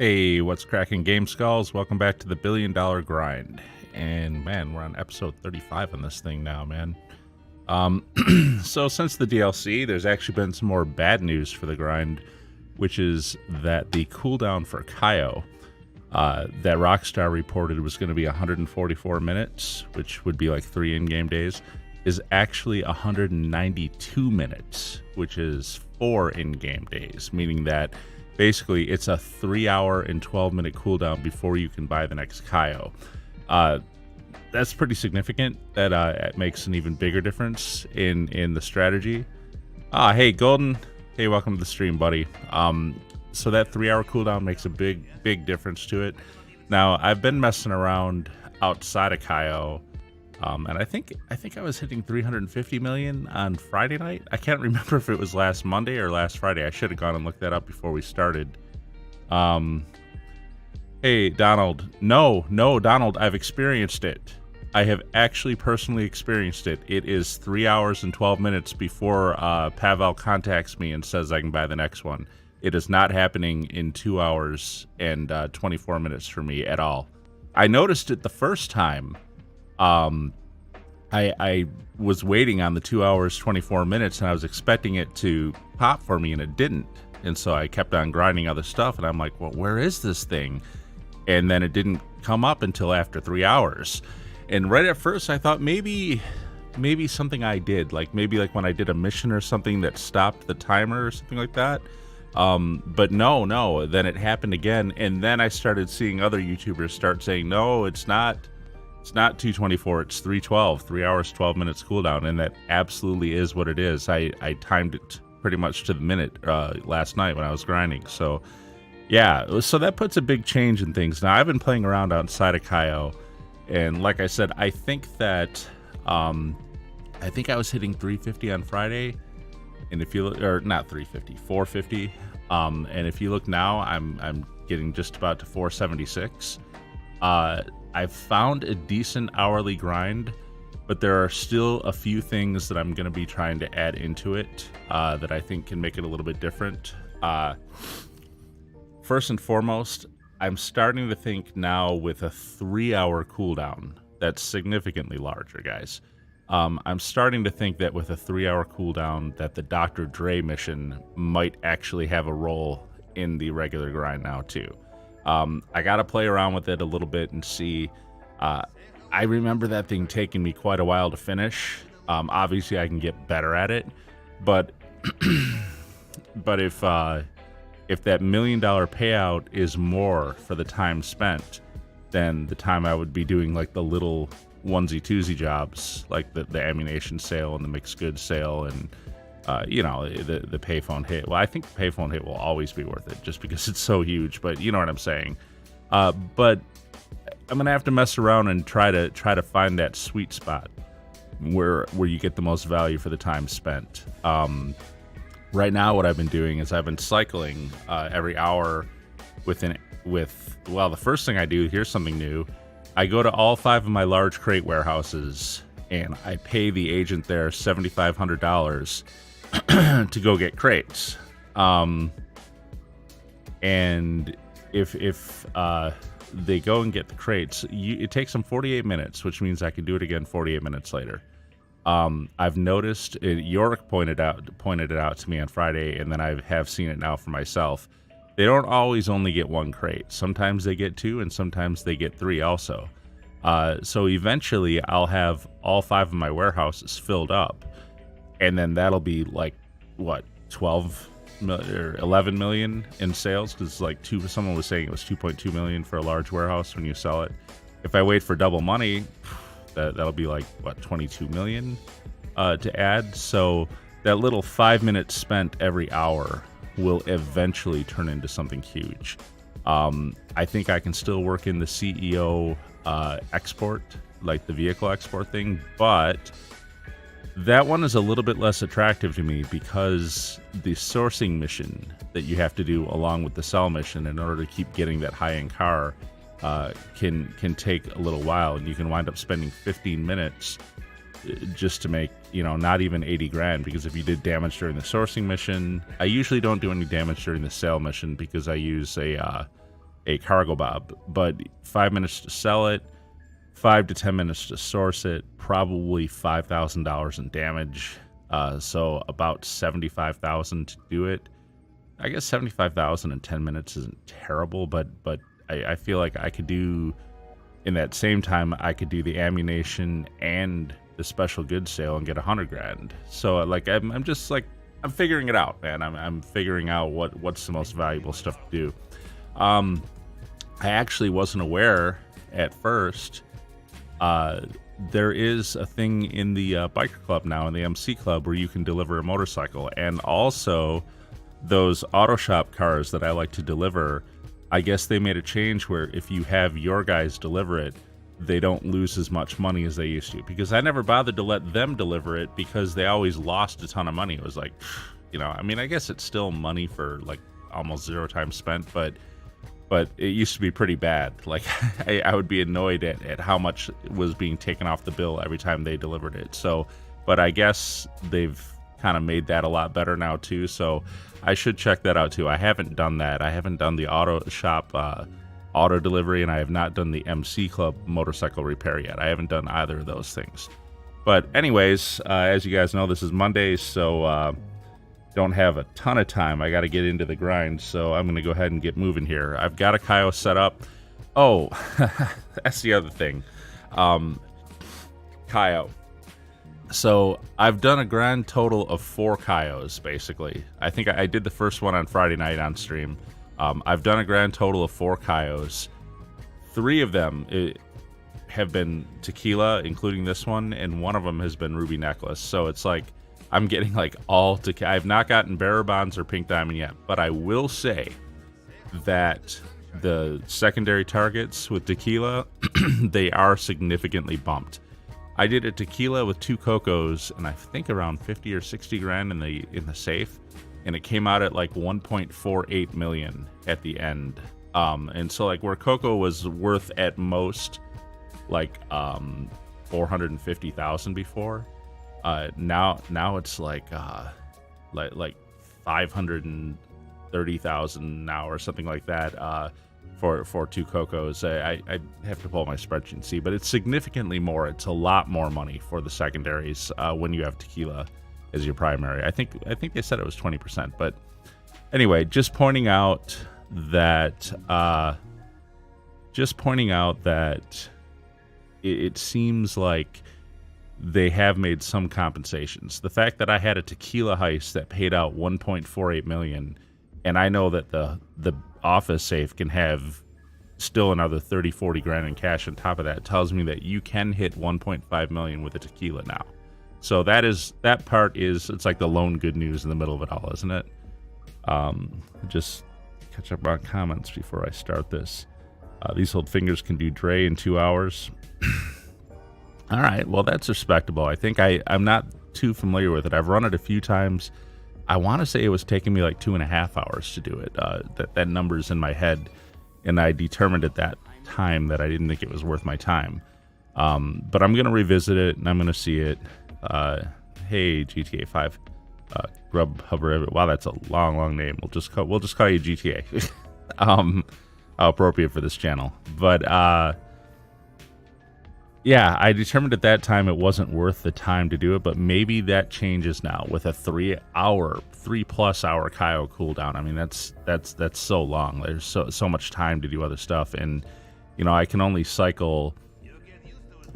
Hey, what's cracking, Game Skulls? Welcome back to the $1 Billion Grind. And man, we're on episode 35 on this thing now, man. So since the DLC, there's actually been some more bad news for the grind, which is that the cooldown for Cayo that Rockstar reported was going to be 144 minutes, which would be like 3 in-game days, is actually 192 minutes, which is 4 in-game days, meaning that basically it's a 3-hour and 12-minute cooldown before you can buy the next Cayo. That's pretty significant. That it makes an even bigger difference in the strategy. Hey, Golden. Hey, welcome to the stream, buddy. So that 3-hour cooldown makes a big difference to it. Now, I've been messing around outside of Cayo, and I think I was hitting 350 million on Friday night. I can't remember if it was last Monday or last Friday. I should have gone and looked that up before we started. Hey, Donald. No, Donald, I've experienced it. I have actually personally experienced it. It is 3 hours and 12 minutes before Pavel contacts me and says I can buy the next one. It is not happening in 2 hours and 24 minutes for me at all. I noticed it the first time. I was waiting on the 2 hours, 24 minutes, and I was expecting it to pop for me, and it didn't. And so I kept on grinding other stuff, and I'm like, well, where is this thing? And then it didn't come up until after 3 hours. And right at first, I thought maybe something I did, like maybe like when I did a mission or something that stopped the timer or something like that. But no, then it happened again. And then I started seeing other YouTubers start saying, no, it's not 224, it's 312, 3 hours, 12 minutes cooldown. And that absolutely is what it is. I timed it pretty much to the minute last night when I was grinding. So yeah, so that puts a big change in things. Now I've been playing around outside of Cayo, and like I said, I think that I was hitting 350 on Friday, and if you look, or not 350, 450, and if you look now, I'm getting just about to 476. I've found a decent hourly grind, but there are still a few things that I'm going to be trying to add into it that I think can make it a little bit different. First and foremost, I'm starting to think now with a 3-hour cooldown that's significantly larger, guys. I'm starting to think that with a 3-hour cooldown that the Dr. Dre mission might actually have a role in the regular grind now too. I got to play around with it a little bit and see. I remember that thing taking me quite a while to finish. Obviously, I can get better at it, but if that $1 million payout is more for the time spent than the time I would be doing like the little onesie-twosie jobs, like the ammunition sale and the mixed goods sale and the payphone hit. Well, I think the payphone hit will always be worth it just because it's so huge, but you know what I'm saying. But I'm gonna have to mess around and try to find that sweet spot where you get the most value for the time spent. Right now, what I've been doing is I've been cycling every hour the first thing I do, here's something new. I go to all 5 of my large crate warehouses and I pay the agent there $7,500 to go get crates. And if they go and get the crates, it takes them 48 minutes, which means I can do it again 48 minutes later. I've noticed York pointed it out to me on Friday, and then I have seen it now for myself. They don't always only get 1 crate. Sometimes they get 2, and sometimes they get 3 also. So eventually I'll have all 5 of my warehouses filled up, and then that'll be like what, 12 or 11 million in sales, because like someone was saying it was 2.2 million for a large warehouse when you sell it. If I wait for double money, that'll be like what, 22 million to add. So that little 5 minutes spent every hour will eventually turn into something huge. I think I can still work in the CEO export, like the vehicle export thing, but that one is a little bit less attractive to me because the sourcing mission that you have to do along with the sell mission in order to keep getting that high-end car can take a little while, and you can wind up spending 15 minutes just to make, not even 80 grand, because if you did damage during the sourcing mission, I usually don't do any damage during the sale mission because I use a a cargo bob, but 5 minutes to sell it, 5 to 10 minutes to source it, probably $5,000 in damage. So about 75,000 to do it. I guess 75,000 in 10 minutes isn't terrible, but I feel like I could do, in that same time, I could do the ammunition and the special goods sale and get 100 grand. So like I'm just like, I'm figuring it out, man. I'm figuring out what's the most valuable stuff to do. I actually wasn't aware at first. There is a thing in the biker club now, in the MC club, where you can deliver a motorcycle, and also those auto shop cars that I like to deliver. I guess they made a change where if you have your guys deliver it, they don't lose as much money as they used to. Because I never bothered to let them deliver it because they always lost a ton of money. It was like, you know, I mean, I guess it's still money for like almost 0 time spent, but it used to be pretty bad. Like I would be annoyed at how much was being taken off the bill every time they delivered it. So, but I guess they've kind of made that a lot better now too. So I should check that out too. I haven't done that. I haven't done the auto shop auto delivery, and I have not done the MC Club motorcycle repair yet. I haven't done either of those things. But anyways, as you guys know, this is Monday, so don't have a ton of time. I got to get into the grind, so I'm going to go ahead and get moving here. I've got a Cayo set up. Oh, that's the other thing. Cayo. So I've done a grand total of 4 Cayos, basically. I think I did the first one on Friday night on stream. I've done a grand total of 4 Cayos. 3 of them have been tequila, including this one, and one of them has been ruby necklace. So it's like I'm getting like all tequila. I've not gotten bearer bonds or pink diamond yet, but I will say that the secondary targets with tequila, they are significantly bumped. I did a tequila with 2 cocos, and I think around 50 or 60 grand in the safe, and it came out at like 1.48 million at the end. And so like where coco was worth at most like 450,000 before, now it's like 530,000 now or something like that. For 2 cocos. I have to pull my spreadsheet and see, but it's significantly more. It's a lot more money for the secondaries when you have tequila as your primary. I think they said it was 20%, but anyway, just pointing out that it seems like they have made some compensations. The fact that I had a tequila heist that paid out 1.48 million, and I know that the office safe can have still another 30-40 grand in cash on top of that, tells me that you can hit 1.5 million with a tequila now. So that part is, it's like the lone good news in the middle of it all, isn't it? Just catch up on comments before I start this. These old fingers can do Dre in 2 hours. All right, well, that's respectable. I think I'm not too familiar with it. I've run it a few times. I want to say it was taking me like 2.5 hours to do it. That number's in my head, and I determined at that time that I didn't think it was worth my time. But I'm going to revisit it, and I'm going to see it. Hey, GTA 5. Grubhub. Wow, that's a long name. We'll just call you GTA. How appropriate for this channel. But yeah, I determined at that time it wasn't worth the time to do it, but maybe that changes now with a 3+ hour Cayo cooldown. I mean, that's so long. There's so much time to do other stuff, and you know, I can only cycle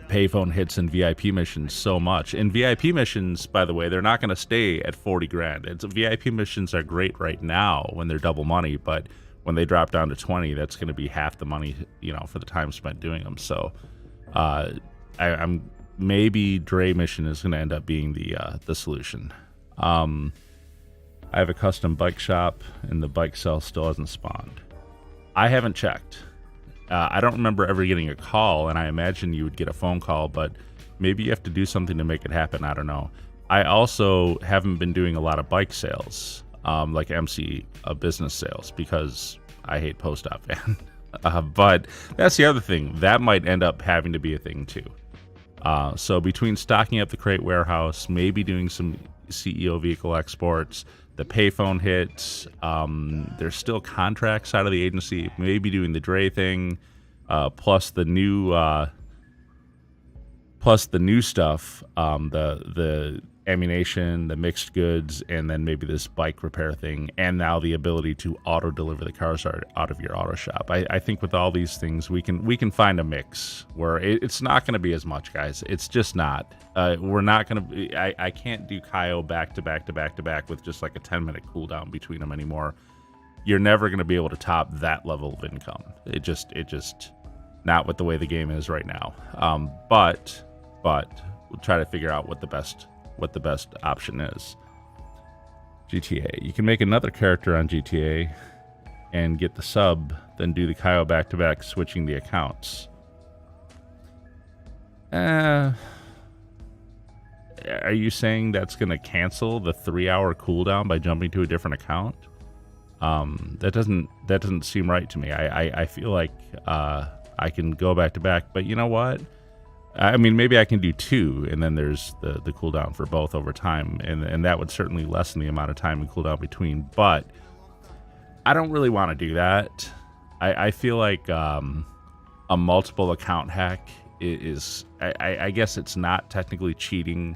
payphone hits and VIP missions so much. And VIP missions, by the way, they're not going to stay at 40 grand. VIP missions are great right now when they're double money, but when they drop down to 20, that's going to be half the money, you know, for the time spent doing them. So I'm maybe Dre mission is going to end up being the solution. I have a custom bike shop, and the bike sale still hasn't spawned. I haven't checked. I don't remember ever getting a call, and I imagine you would get a phone call, but maybe you have to do something to make it happen. I don't know. I also haven't been doing a lot of bike sales, like MC business sales, because I hate post-op, man. But that's the other thing. That might end up having to be a thing, too. So between stocking up the crate warehouse, maybe doing some CEO vehicle exports, the payphone hits. There's still contracts out of the agency, maybe doing the Dre thing, plus the new stuff, the ammunition, the mixed goods, and then maybe this bike repair thing, and now the ability to auto deliver the cars out of your auto shop. I think with all these things, we can find a mix where it's not going to be as much, guys. It's just not. We're not going to. I can't do Cayo back to back to back to back with just like a 10-minute cooldown between them anymore. You're never going to be able to top that level of income. It just not with the way the game is right now. But we'll try to figure out what the best option is. GTA. You can make another character on GTA and get the sub, then do the Cayo back-to-back, switching the accounts. Are you saying that's going to cancel the 3-hour cooldown by jumping to a different account? That doesn't seem right to me. I feel like I can go back-to-back, but you know what? I mean, maybe I can do 2, and then there's the cooldown for both over time, and that would certainly lessen the amount of time and cooldown between, but I don't really want to do that. I feel like a multiple account hack is I guess it's not technically cheating,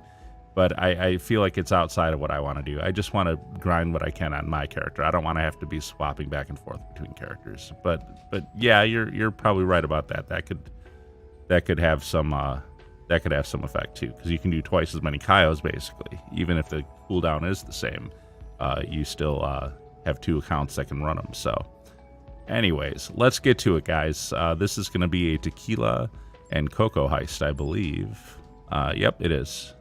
but I feel like it's outside of what I want to do. I just want to grind what I can on my character. I don't want to have to be swapping back and forth between characters. But yeah, you're probably right about that. That could have some effect too, because you can do twice as many Cayos basically. Even if the cooldown is the same, you still have 2 accounts that can run them. So, anyways, let's get to it, guys. This is going to be a tequila and cocoa heist, I believe. Yep, it is.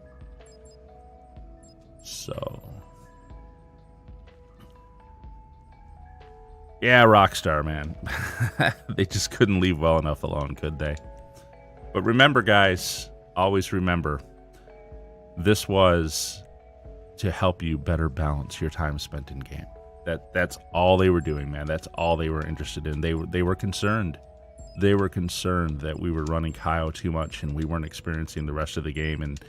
So, yeah, Rockstar, man. They just couldn't leave well enough alone, could they? But remember, guys, always remember, this was to help you better balance your time spent in game. That's all they were doing, man. That's all they were interested in. They were concerned. They were concerned that we were running Cayo too much and we weren't experiencing the rest of the game. And,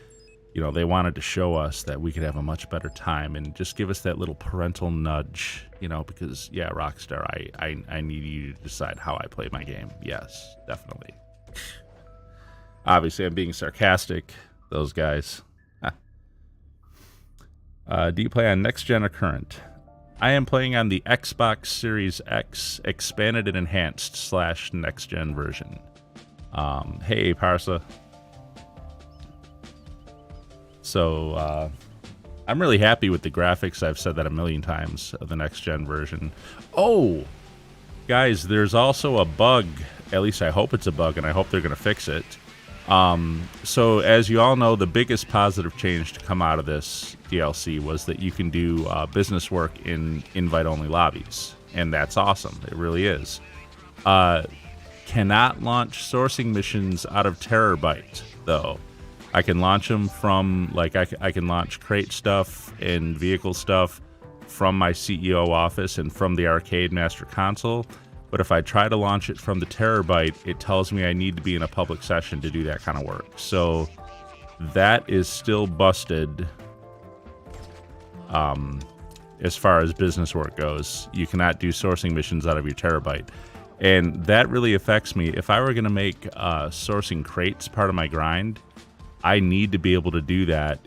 you know, they wanted to show us that we could have a much better time and just give us that little parental nudge, you know, because, yeah, Rockstar, I need you to decide how I play my game. Yes, definitely. Obviously, I'm being sarcastic. Those guys. Do you play on next gen or current? I am playing on the Xbox Series X expanded and enhanced / next gen version. Hey, Parsa. So, I'm really happy with the graphics. I've said that a million times of the next gen version. Oh, guys, there's also a bug. At least I hope it's a bug, and I hope they're going to fix it. So as you all know, the biggest positive change to come out of this DLC was that you can do business work in invite-only lobbies, and that's awesome. It really is. Cannot launch sourcing missions out of Terabyte, though. I can launch them from, like, I can launch crate stuff and vehicle stuff from my CEO office and from the arcade master console. But if I try to launch it from the Terabyte, it tells me I need to be in a public session to do that kind of work. So that is still busted as far as business work goes. You cannot do sourcing missions out of your Terabyte. And that really affects me. If I were going to make sourcing crates part of my grind, I need to be able to do that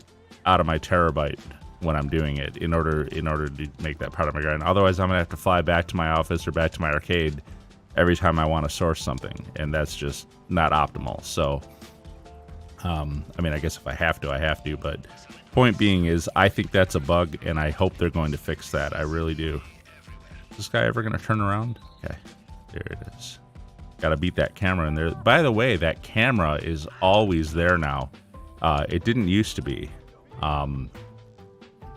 out of my Terabyte when I'm doing it in order to make that part of my grind. Otherwise, I'm gonna have to fly back to my office or back to my arcade every time I want to source something, and that's just not optimal. So, I mean, I guess if I have to, but point being is I think that's a bug, and I hope they're going to fix that. I really do. Is this guy ever gonna turn around? Okay, there it is. Gotta beat that camera in there. By the way, that camera is always there now. It didn't used to be.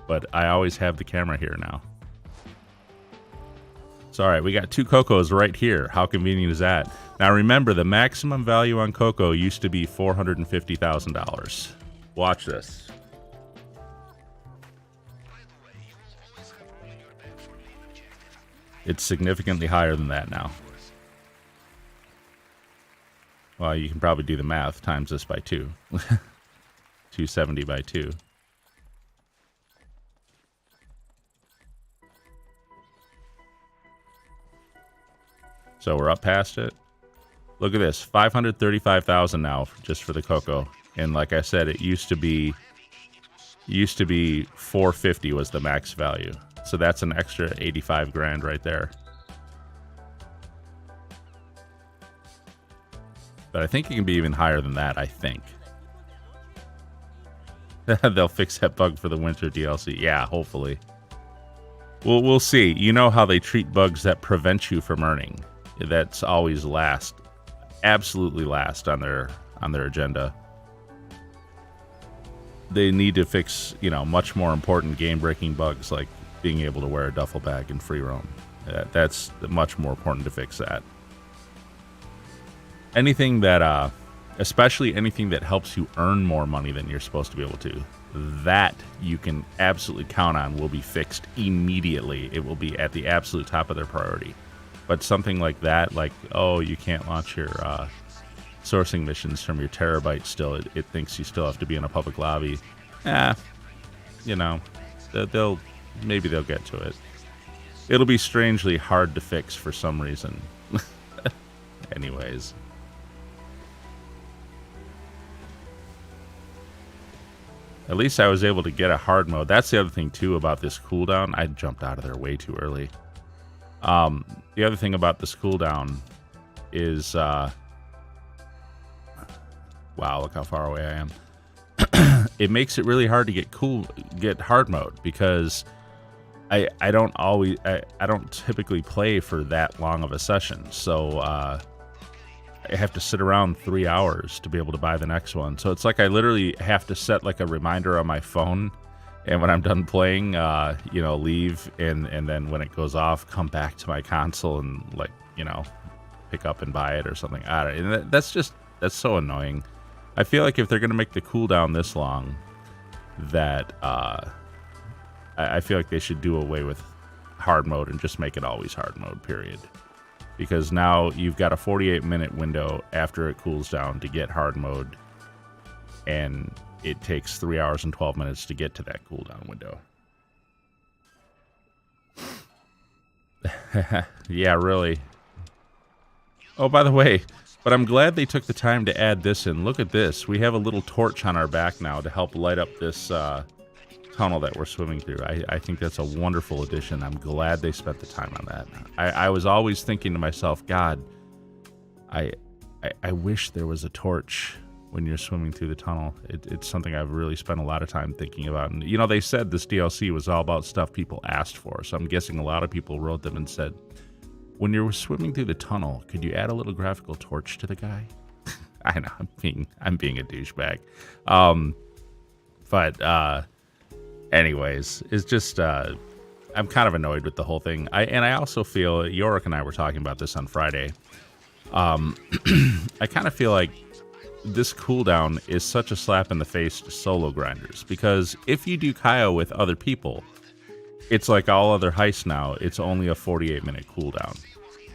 But I always have the camera here now. So, all right, we got 2 Cocos right here. How convenient is that? Now, remember, the maximum value on Coco used to be $450,000. Watch this. It's significantly higher than that now. Well, you can probably do the math. Times this by 2. 270 by 2. So we're up past it. Look at this, 535,000 now just for the Coco. And like I said, it used to be 450 was the max value. So that's an extra 85 grand right there. But I think it can be even higher than that, I think. They'll fix that bug for the winter DLC. Yeah, hopefully. We'll see. You know how they treat bugs that prevent you from earning. That's always last. Absolutely last on their agenda. They need to fix, you know, much more important game-breaking bugs like being able to wear a duffel bag in free roam. That's much more important to fix that. Anything that, especially anything that helps you earn more money than you're supposed to be able to, that you can absolutely count on will be fixed immediately. It will be at the absolute top of their priority. But something like that, like, oh, you can't launch your sourcing missions from your terabyte still. It thinks you still have to be in a public lobby. You know, maybe they'll get to it. It'll be strangely hard to fix for some reason. Anyways. At least I was able to get a hard mode. That's the other thing, too, about this cooldown. I jumped out of there way too early. The other thing about this cooldown is... wow, look how far away I am. It makes it really hard to get hard mode, because I don't typically play for that long of a session. So I have to sit around 3 hours to be able to buy the next one. So it's like I literally have to set like a reminder on my phone, and when I'm done playing, you know, leave, and then when it goes off, come back to my console and, like, you know, pick up and buy it or something. And that's so annoying. I feel like if they're going to make the cooldown this long, that I feel like they should do away with hard mode and just make it always hard mode, period. Because now you've got a 48-minute window after it cools down to get hard mode, and it takes 3 hours and 12 minutes to get to that cooldown window. Yeah, really. Oh, by the way, but I'm glad they took the time to add this in. Look at this. We have a little torch on our back now to help light up this tunnel that we're swimming through. I think that's a wonderful addition. I'm glad they spent the time on that. I was always thinking to myself, God, I wish there was a torch when you're swimming through the tunnel. It's something I've really spent a lot of time thinking about. And, you know, they said this DLC was all about stuff people asked for. So I'm guessing a lot of people wrote them and said, when you're swimming through the tunnel, could you add a little graphical torch to the guy? I know, I'm being a douchebag. But anyways, it's just I'm kind of annoyed with the whole thing. I also feel, Yorick and I were talking about this on Friday. I kind of feel like this cooldown is such a slap in the face to solo grinders, because if you do Cayo with other people, it's like all other heists now. It's only a 48-minute cooldown.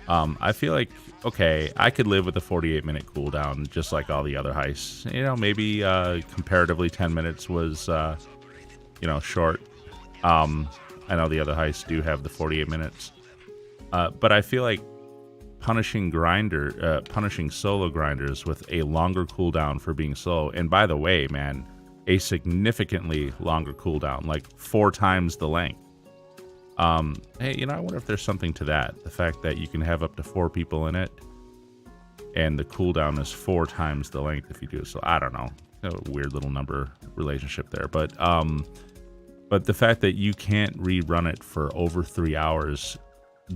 I feel like, okay, I could live with a 48-minute cooldown just like all the other heists. You know, maybe comparatively 10 minutes was, you know, short. I know the other heists do have the 48 minutes. But I feel like punishing solo grinders with a longer cooldown for being slow, and by the way, man, a significantly longer cooldown, like 4 times the length. Hey, you know, I wonder if there's something to that. The fact that you can have up to 4 people in it, and the cooldown is 4 times the length if you do it. So I don't know, a weird little number relationship there. But the fact that you can't rerun it for over 3 hours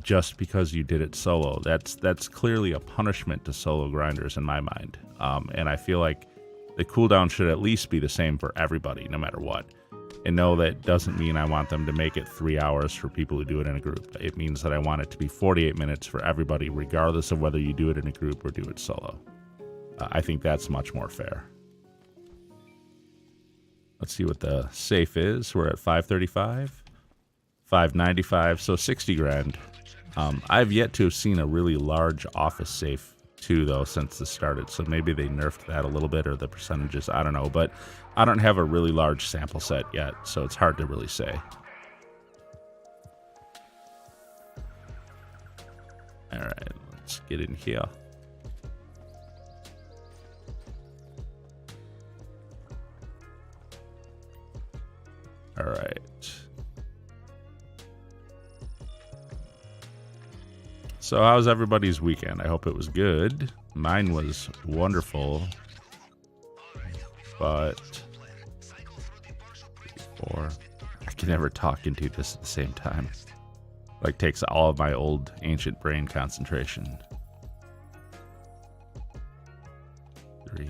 just because you did it solo, that's clearly a punishment to solo grinders in my mind. And I feel like the cooldown should at least be the same for everybody, no matter what. And no, that doesn't mean I want them to make it 3 hours for people who do it in a group. It means that I want it to be 48 minutes for everybody, regardless of whether you do it in a group or do it solo. I think that's much more fair. Let's see what the safe is. We're at 535, 595, so 60 grand. I've yet to have seen a really large office safe too, though, since this started. So maybe they nerfed that a little bit, or the percentages, I don't know. But I don't have a really large sample set yet, so it's hard to really say. All right, let's get in here. All right. So how's everybody's weekend? I hope it was good. Mine was wonderful. But 4. I can never talk and do this at the same time. Like takes all of my old ancient brain concentration. 3.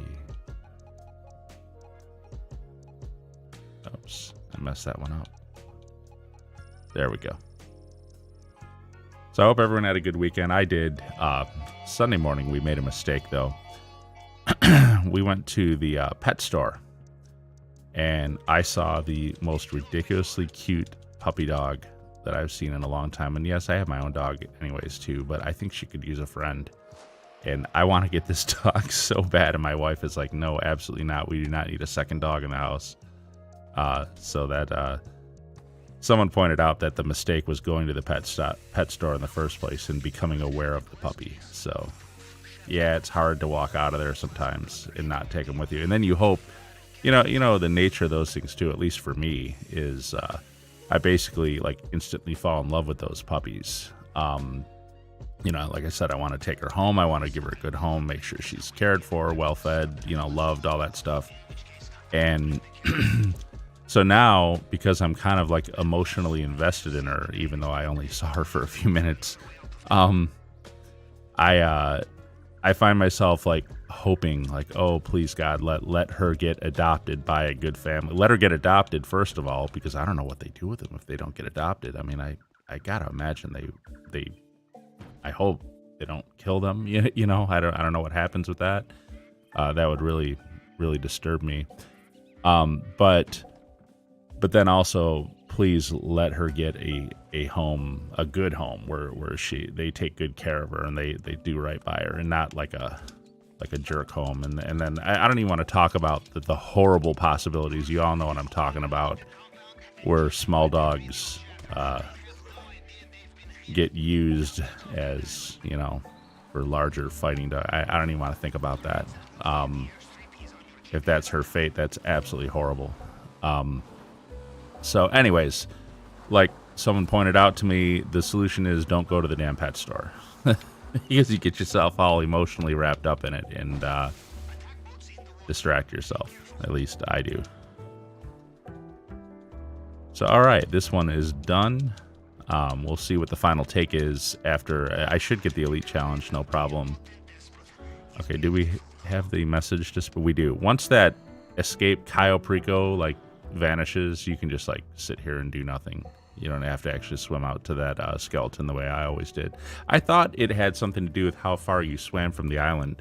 Oops, I messed that one up. There we go. So I hope everyone had a good weekend. I did. Sunday morning we made a mistake though. We went to the pet store and I saw the most ridiculously cute puppy dog that I've seen in a long time. And yes, I have my own dog anyways too, but I think she could use a friend. And I want to get this dog so bad. And my wife is like, no, absolutely not. We do not need a second dog in the house. So that someone pointed out that the mistake was going to the pet store in the first place and becoming aware of the puppy. So yeah, it's hard to walk out of there sometimes and not take them with you. And then you hope, you know, the nature of those things too, at least for me, is I basically like instantly fall in love with those puppies. You know, like I said, I want to take her home. I want to give her a good home, make sure she's cared for, well fed, you know, loved, all that stuff. And so now, because I'm kind of like emotionally invested in her, even though I only saw her for a few minutes, I find myself like hoping like, oh, please God, let her get adopted by a good family. Let her get adopted, first of all, because I don't know what they do with them if they don't get adopted. I mean, I gotta imagine I hope they don't kill them. You know, I don't know what happens with that. That would really, really disturb me. But then also, please let her get a home, a good home where they take good care of her and they do right by her, and not like a jerk home. And then I don't even want to talk about the horrible possibilities. You all know what I'm talking about, where small dogs get used as, you know, for larger fighting dogs. I don't even want to think about that. If that's her fate, that's absolutely horrible. So anyways, like someone pointed out to me, the solution is don't go to the damn pet store. Because you get yourself all emotionally wrapped up in it and distract yourself. At least I do. So, all right, this one is done. We'll see what the final take is after. I should get the Elite Challenge, no problem. Okay, do we have the message? We do. Once that escape Cayo Perico, like, vanishes, you can just, like, sit here and do nothing. You don't have to actually swim out to that skeleton the way I always did. I thought it had something to do with how far you swam from the island,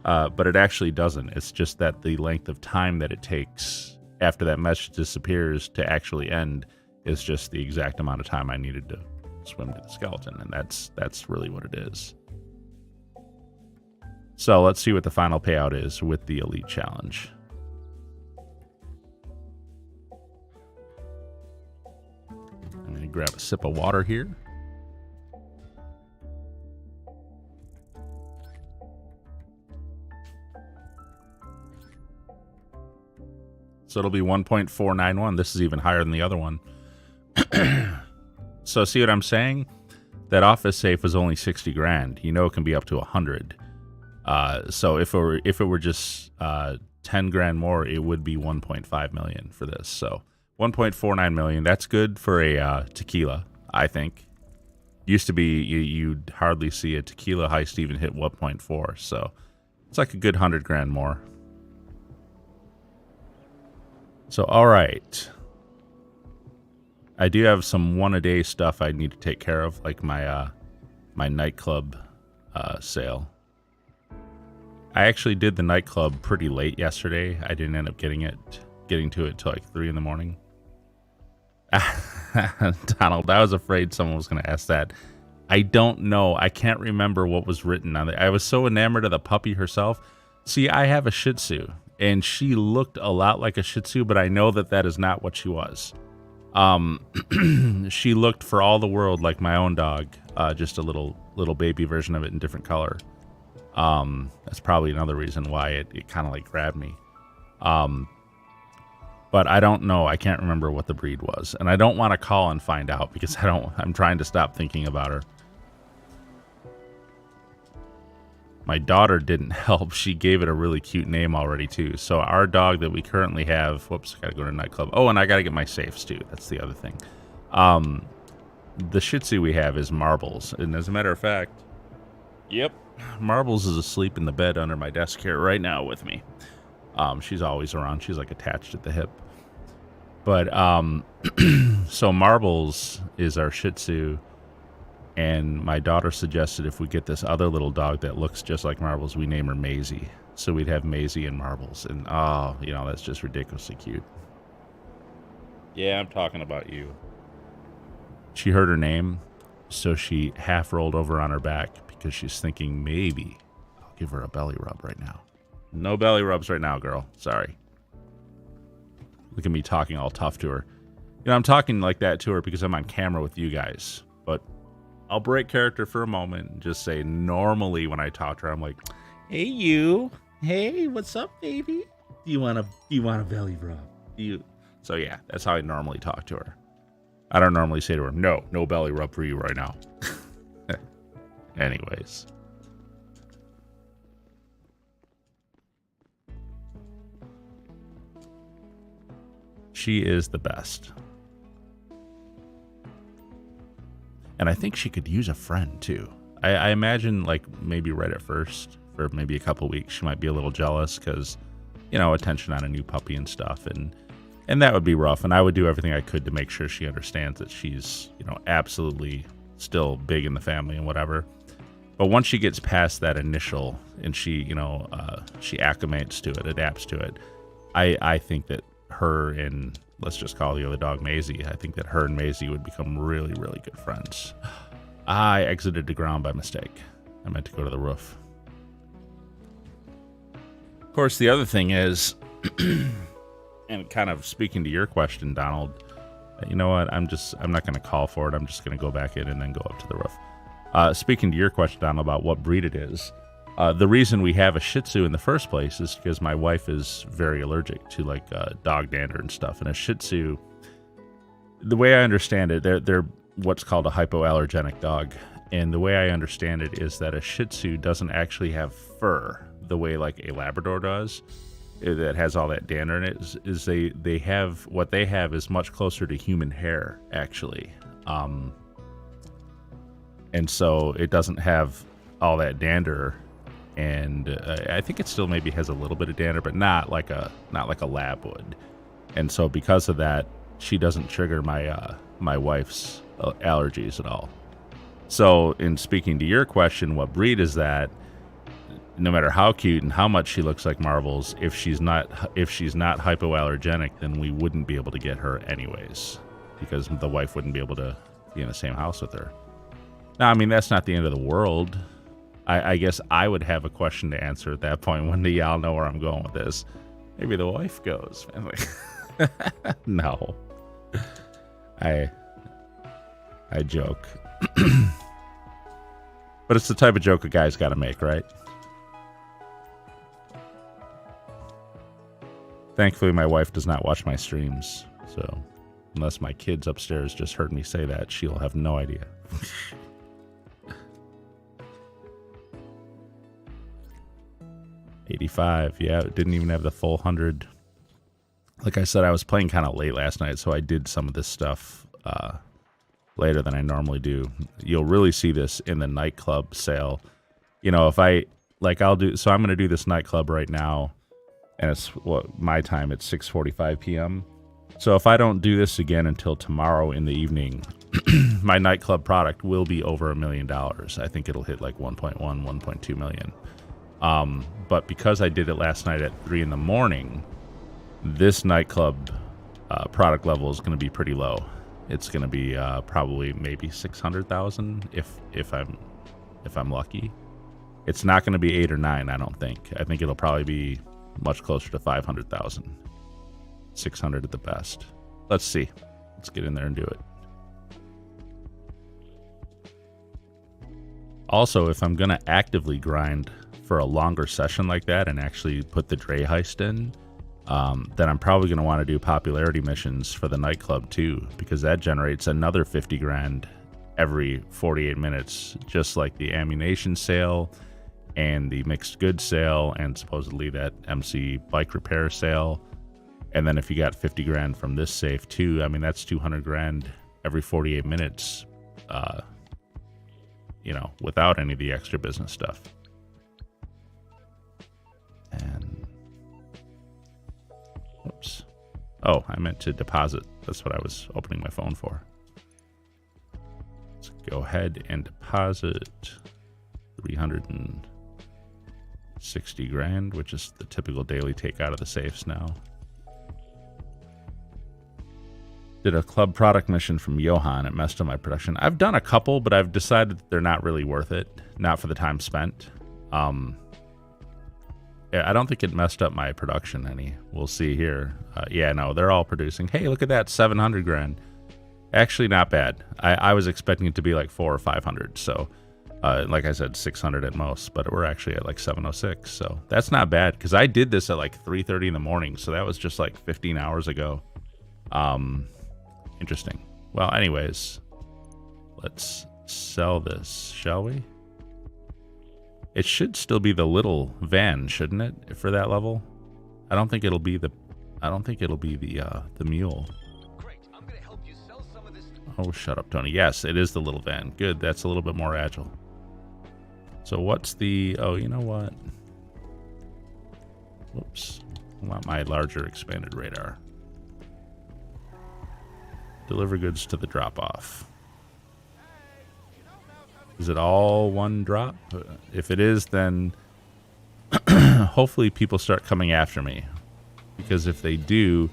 but it actually doesn't. It's just that the length of time that it takes after that message disappears to actually end is just the exact amount of time I needed to swim to the skeleton, and that's really what it is. So let's see what the final payout is with the Elite Challenge. I'm going to grab a sip of water here. So it'll be 1.491. This is even higher than the other one. So see what I'm saying? That office safe was only 60 grand. You know it can be up to 100. So if it were just 10 grand more, it would be 1.5 million for this. So 1.49 million. That's good for a tequila, I think. Used to be you'd hardly see a tequila heist even hit 1.4. So it's like a good 100 grand more. So all right. I do have some one-a-day stuff I need to take care of, like my my nightclub sale. I actually did the nightclub pretty late yesterday. I didn't end up getting to it till like 3 in the morning. Donald, I was afraid someone was going to ask that. I don't know. I can't remember what was written on it. I was so enamored of the puppy herself. See, I have a Shih Tzu, and she looked a lot like a Shih Tzu, but I know that is not what she was. She looked for all the world like my own dog, just a little little baby version of it in different color. That's probably another reason why it kind of like grabbed me. But I don't know. I can't remember what the breed was, and I don't want to call and find out because I'm trying to stop thinking about her. My daughter didn't help. She gave it a really cute name already too. So our dog that we currently have, whoops, I gotta go to Nightclub. Oh, and I gotta get my safes too. That's the other thing. The Shih Tzu we have is Marbles, and as a matter of fact, yep, Marbles is asleep in the bed under my desk here right now with me. She's always around. She's like attached at the hip. But so Marbles is our Shih Tzu. And my daughter suggested if we get this other little dog that looks just like Marbles, we name her Maisie. So we'd have Maisie and Marbles. And, oh, you know, that's just ridiculously cute. Yeah, I'm talking about you. She heard her name, so she half rolled over on her back because she's thinking maybe I'll give her a belly rub right now. No belly rubs right now, girl. Sorry. Look at me talking all tough to her. You know, I'm talking like that to her because I'm on camera with you guys. But I'll break character for a moment and just say normally when I talk to her, I'm like, hey, you. Hey, what's up, baby? Do you want a belly rub? So, yeah, that's how I normally talk to her. I don't normally say to her, no belly rub for you right now. Anyways. She is the best. And I think she could use a friend, too. I imagine, like, maybe right at first, for maybe a couple weeks, she might be a little jealous because, you know, attention on a new puppy and stuff. And that would be rough. And I would do everything I could to make sure she understands that she's, you know, absolutely still big in the family and whatever. But once she gets past that initial and she, you know, she acclimates to it, adapts to it, I think that her and, let's just call the other dog Maisie, I think that her and Maisie would become really, really good friends. I exited the ground by mistake. I meant to go to the roof. Of course, the other thing is, and kind of speaking to your question, Donald, you know what? I'm not going to call for it. I'm just going to go back in and then go up to the roof. Speaking to your question, Donald, about what breed it is, the reason we have a Shih Tzu in the first place is because my wife is very allergic to like dog dander and stuff. And a Shih Tzu, the way I understand it, they're what's called a hypoallergenic dog. And the way I understand it is that a Shih Tzu doesn't actually have fur the way like a Labrador does. That has all that dander in it. Is they have what they have is much closer to human hair actually, and so it doesn't have all that dander. And I think it still maybe has a little bit of dander, but not like a lab would. And so because of that, she doesn't trigger my wife's allergies at all. So in speaking to your question, what breed is that? No matter how cute and how much she looks like Marbles, if she's not hypoallergenic, then we wouldn't be able to get her anyways, because the wife wouldn't be able to be in the same house with her. Now, I mean, that's not the end of the world. I guess I would have a question to answer at that point when y'all know where I'm going with this. Maybe the wife goes. No. I joke. But it's the type of joke a guy's got to make, right? Thankfully, my wife does not watch my streams, so unless my kids upstairs just heard me say that, she'll have no idea. $85, yeah, it didn't even have the full 100. Like I said, I was playing kind of late last night, so I did some of this stuff later than I normally do. You'll really see this in the nightclub sale. You know, if I'm going to do this nightclub right now, and it's my time, it's 6:45 p.m. So if I don't do this again until tomorrow in the evening, my nightclub product will be over $1 million. I think it'll hit like 1.1, 1.2 million. But because I did it last night at 3 a.m, this nightclub product level is going to be pretty low. It's going to be probably maybe 600,000 if I'm lucky. It's not going to be 8 or 9. I don't think. I think it'll probably be much closer to 500,000. 600 at the best. Let's see. Let's get in there and do it. Also, if I'm going to actively grind for a longer session like that and actually put the Dre heist in, then I'm probably going to want to do popularity missions for the nightclub too, because that generates another 50 grand every 48 minutes, just like the ammunition sale and the mixed goods sale and supposedly that MC bike repair sale. And then if you got 50 grand from this safe too, I mean, that's 200 grand every 48 minutes, you know, without any of the extra business stuff. And oops. Oh, I meant to deposit. That's what I was opening my phone for. Let's go ahead and deposit 360 grand, which is the typical daily take out of the safes now. Did a club product mission from Johan. It messed up my production. I've done a couple, but I've decided that they're not really worth it. Not for the time spent. I don't think it messed up my production any. We'll see here. Yeah, no, they're all producing. Hey, look at that, 700 grand. Actually, not bad. I was expecting it to be like 400 or 500. So, like I said, 600 at most. But we're actually at like 706. So that's not bad because I did this at like 3:30 in the morning. So that was just like 15 hours ago. Interesting. Well, anyways, let's sell this, shall we? It should still be the little van, shouldn't it? For that level, I don't think it'll be the mule. Great. I'm gonna help you sell some of this. Oh, shut up, Tony. Yes, it is the little van. Good. That's a little bit more agile. So what's the? Oh, you know what? Whoops. I want my larger expanded radar. Deliver goods to the drop-off. Is it all one drop? If it is, then hopefully people start coming after me. Because if they do,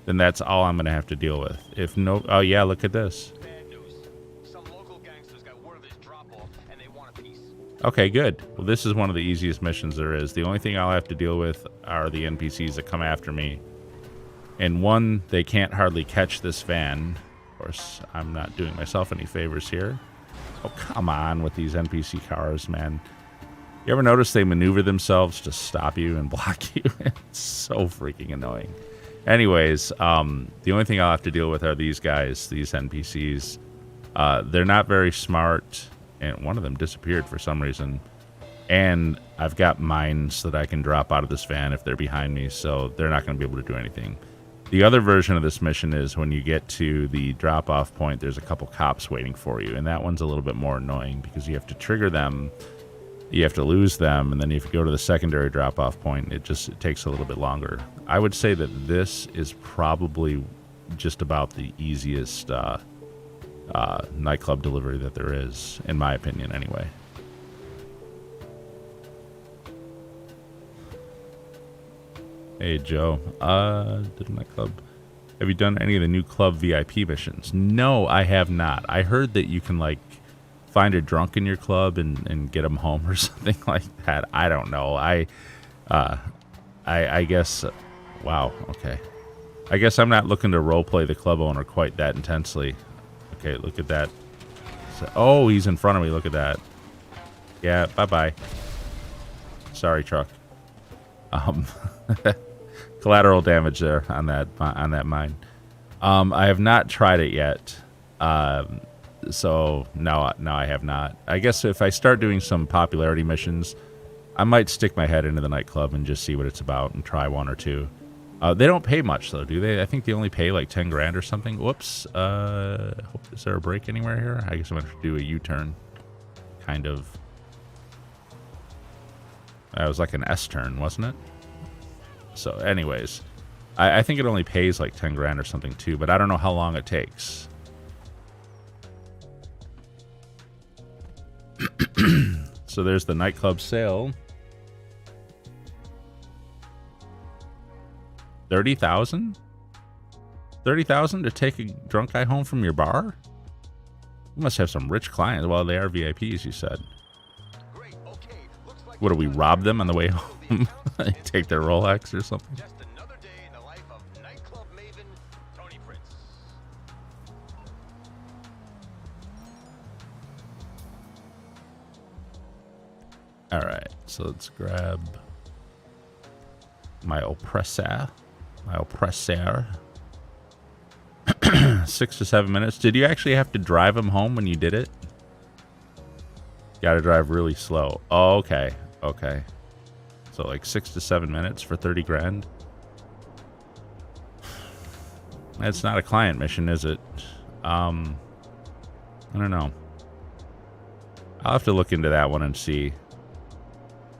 then that's all I'm going to have to deal with. If no... Oh, yeah, look at this. Bad news. Some local gangsters got word of this drop-off, and they want a piece. Okay, good. Well, this is one of the easiest missions there is. The only thing I'll have to deal with are the NPCs that come after me. And one, they can't hardly catch this van. Of course, I'm not doing myself any favors here. Oh, come on with these NPC cars, man. You ever notice they maneuver themselves to stop you and block you? It's so freaking annoying. Anyways, the only thing I'll have to deal with are these guys, these NPCs. They're not very smart, and one of them disappeared for some reason. And I've got mines that I can drop out of this van if they're behind me, so they're not going to be able to do anything. The other version of this mission is when you get to the drop-off point, there's a couple cops waiting for you, and that one's a little bit more annoying because you have to trigger them, you have to lose them, and then if you go to the secondary drop-off point, it takes a little bit longer. I would say that this is probably just about the easiest nightclub delivery that there is, in my opinion, anyway. Hey, Joe. Did a nightclub. Have you done any of the new club VIP missions? No, I have not. I heard that you can, like, find a drunk in your club and get them home or something like that. I don't know. I guess... wow, okay. I guess I'm not looking to roleplay the club owner quite that intensely. Okay, look at that. Oh, he's in front of me. Look at that. Yeah, bye-bye. Sorry, truck. Collateral damage there on that mine. I have not tried it yet. So no, I have not. I guess if I start doing some popularity missions, I might stick my head into the nightclub and just see what it's about and try one or two. They don't pay much though, do they? I think they only pay like 10 grand or something. Whoops. Is there a break anywhere here? I guess I'm going to do a U-turn. Kind of. That was like an S-turn, wasn't it? So anyways, I think it only pays like 10 grand or something too, but I don't know how long it takes. So there's the nightclub sale. 30,000? 30,000 to take a drunk guy home from your bar? You must have some rich clients. Well, they are VIPs, you said. Great. Okay. Looks like What, do we rob them on the way home? Take their Rolex or something? just another day in the life of nightclub maven Tony Prince. All right, so let's grab my oppressor. 6 to 7 minutes. Did you actually have to drive him home when you did it? Got to drive really slow. Oh, okay. Okay. So like 6 to 7 minutes for 30 grand. That's not a client mission, is it? I don't know. I'll have to look into that one and see.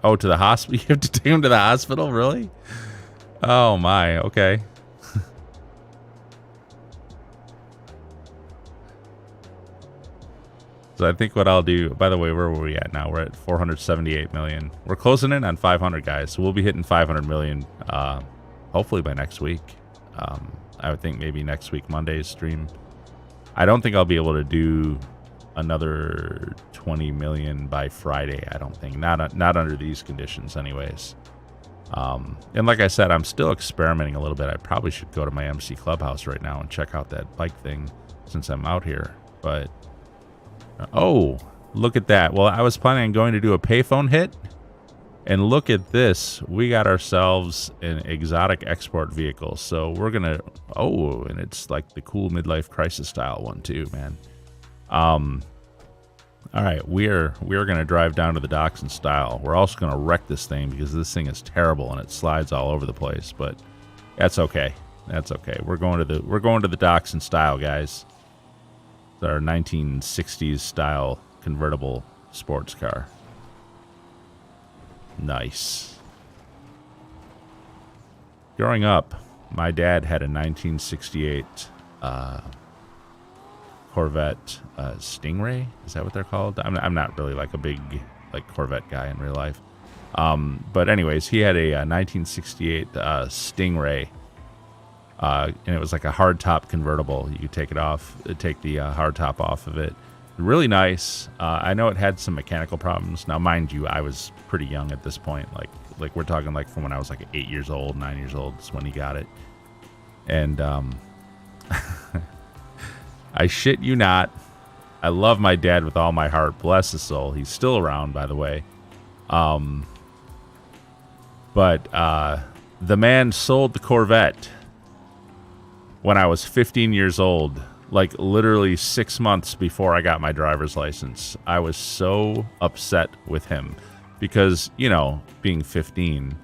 Oh, to the hospital? You have to take him to the hospital? Really? Oh my, okay. So I think what I'll do, by the way, where were we at now? We're at 478 million. We're closing in on 500, guys. So we'll be hitting 500 million, hopefully by next week. I would think maybe next week, Monday's stream. I don't think I'll be able to do another 20 million by Friday. I don't think, not under these conditions anyways. And like I said, I'm still experimenting a little bit. I probably should go to my MC Clubhouse right now and check out that bike thing since I'm out here. But, oh, look at that. Well, I was planning on going to do a payphone hit. And look at this. We got ourselves an exotic export vehicle. So we're going to, oh, and it's like the cool midlife crisis style one too, man. All right, we're going to drive down to the docks in style. We're also going to wreck this thing because this thing is terrible and it slides all over the place, but that's okay. That's okay. We're going to the docks in style, guys. It's our 1960s style convertible sports car. Nice. Growing up, my dad had a 1968 Corvette Stingray. Is that what they're called? I'm not really like a big like Corvette guy in real life. But anyways, he had a 1968 Stingray, and it was like a hardtop convertible. You could take it off, take the hardtop off of it. Really nice. I know it had some mechanical problems. Now, mind you, I was pretty young at this point. Like we're talking like from when I was like 8 years old, 9 years old is when he got it. And I shit you not, I love my dad with all my heart. Bless his soul. He's still around, by the way. But the man sold the Corvette when I was 15 years old. Like literally 6 months before I got my driver's license. I was so upset with him because, you know, being 15,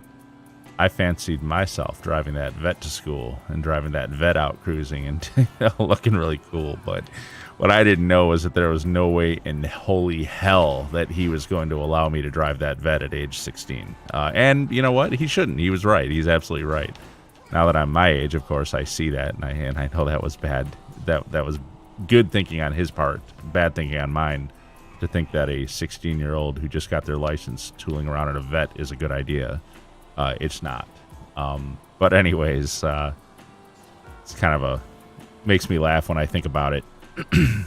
I fancied myself driving that vet to school and driving that vet out cruising and looking really cool. But what I didn't know was that there was no way in holy hell that he was going to allow me to drive that vet at age 16. And you know what? He shouldn't. He was right. He's absolutely right. Now that I'm my age, of course, I see that, and I know that was bad. That was good thinking on his part, bad thinking on mine, to think that a 16-year-old who just got their license tooling around in a vet is a good idea. It's not. But anyways, it's kind of makes me laugh when I think about it. And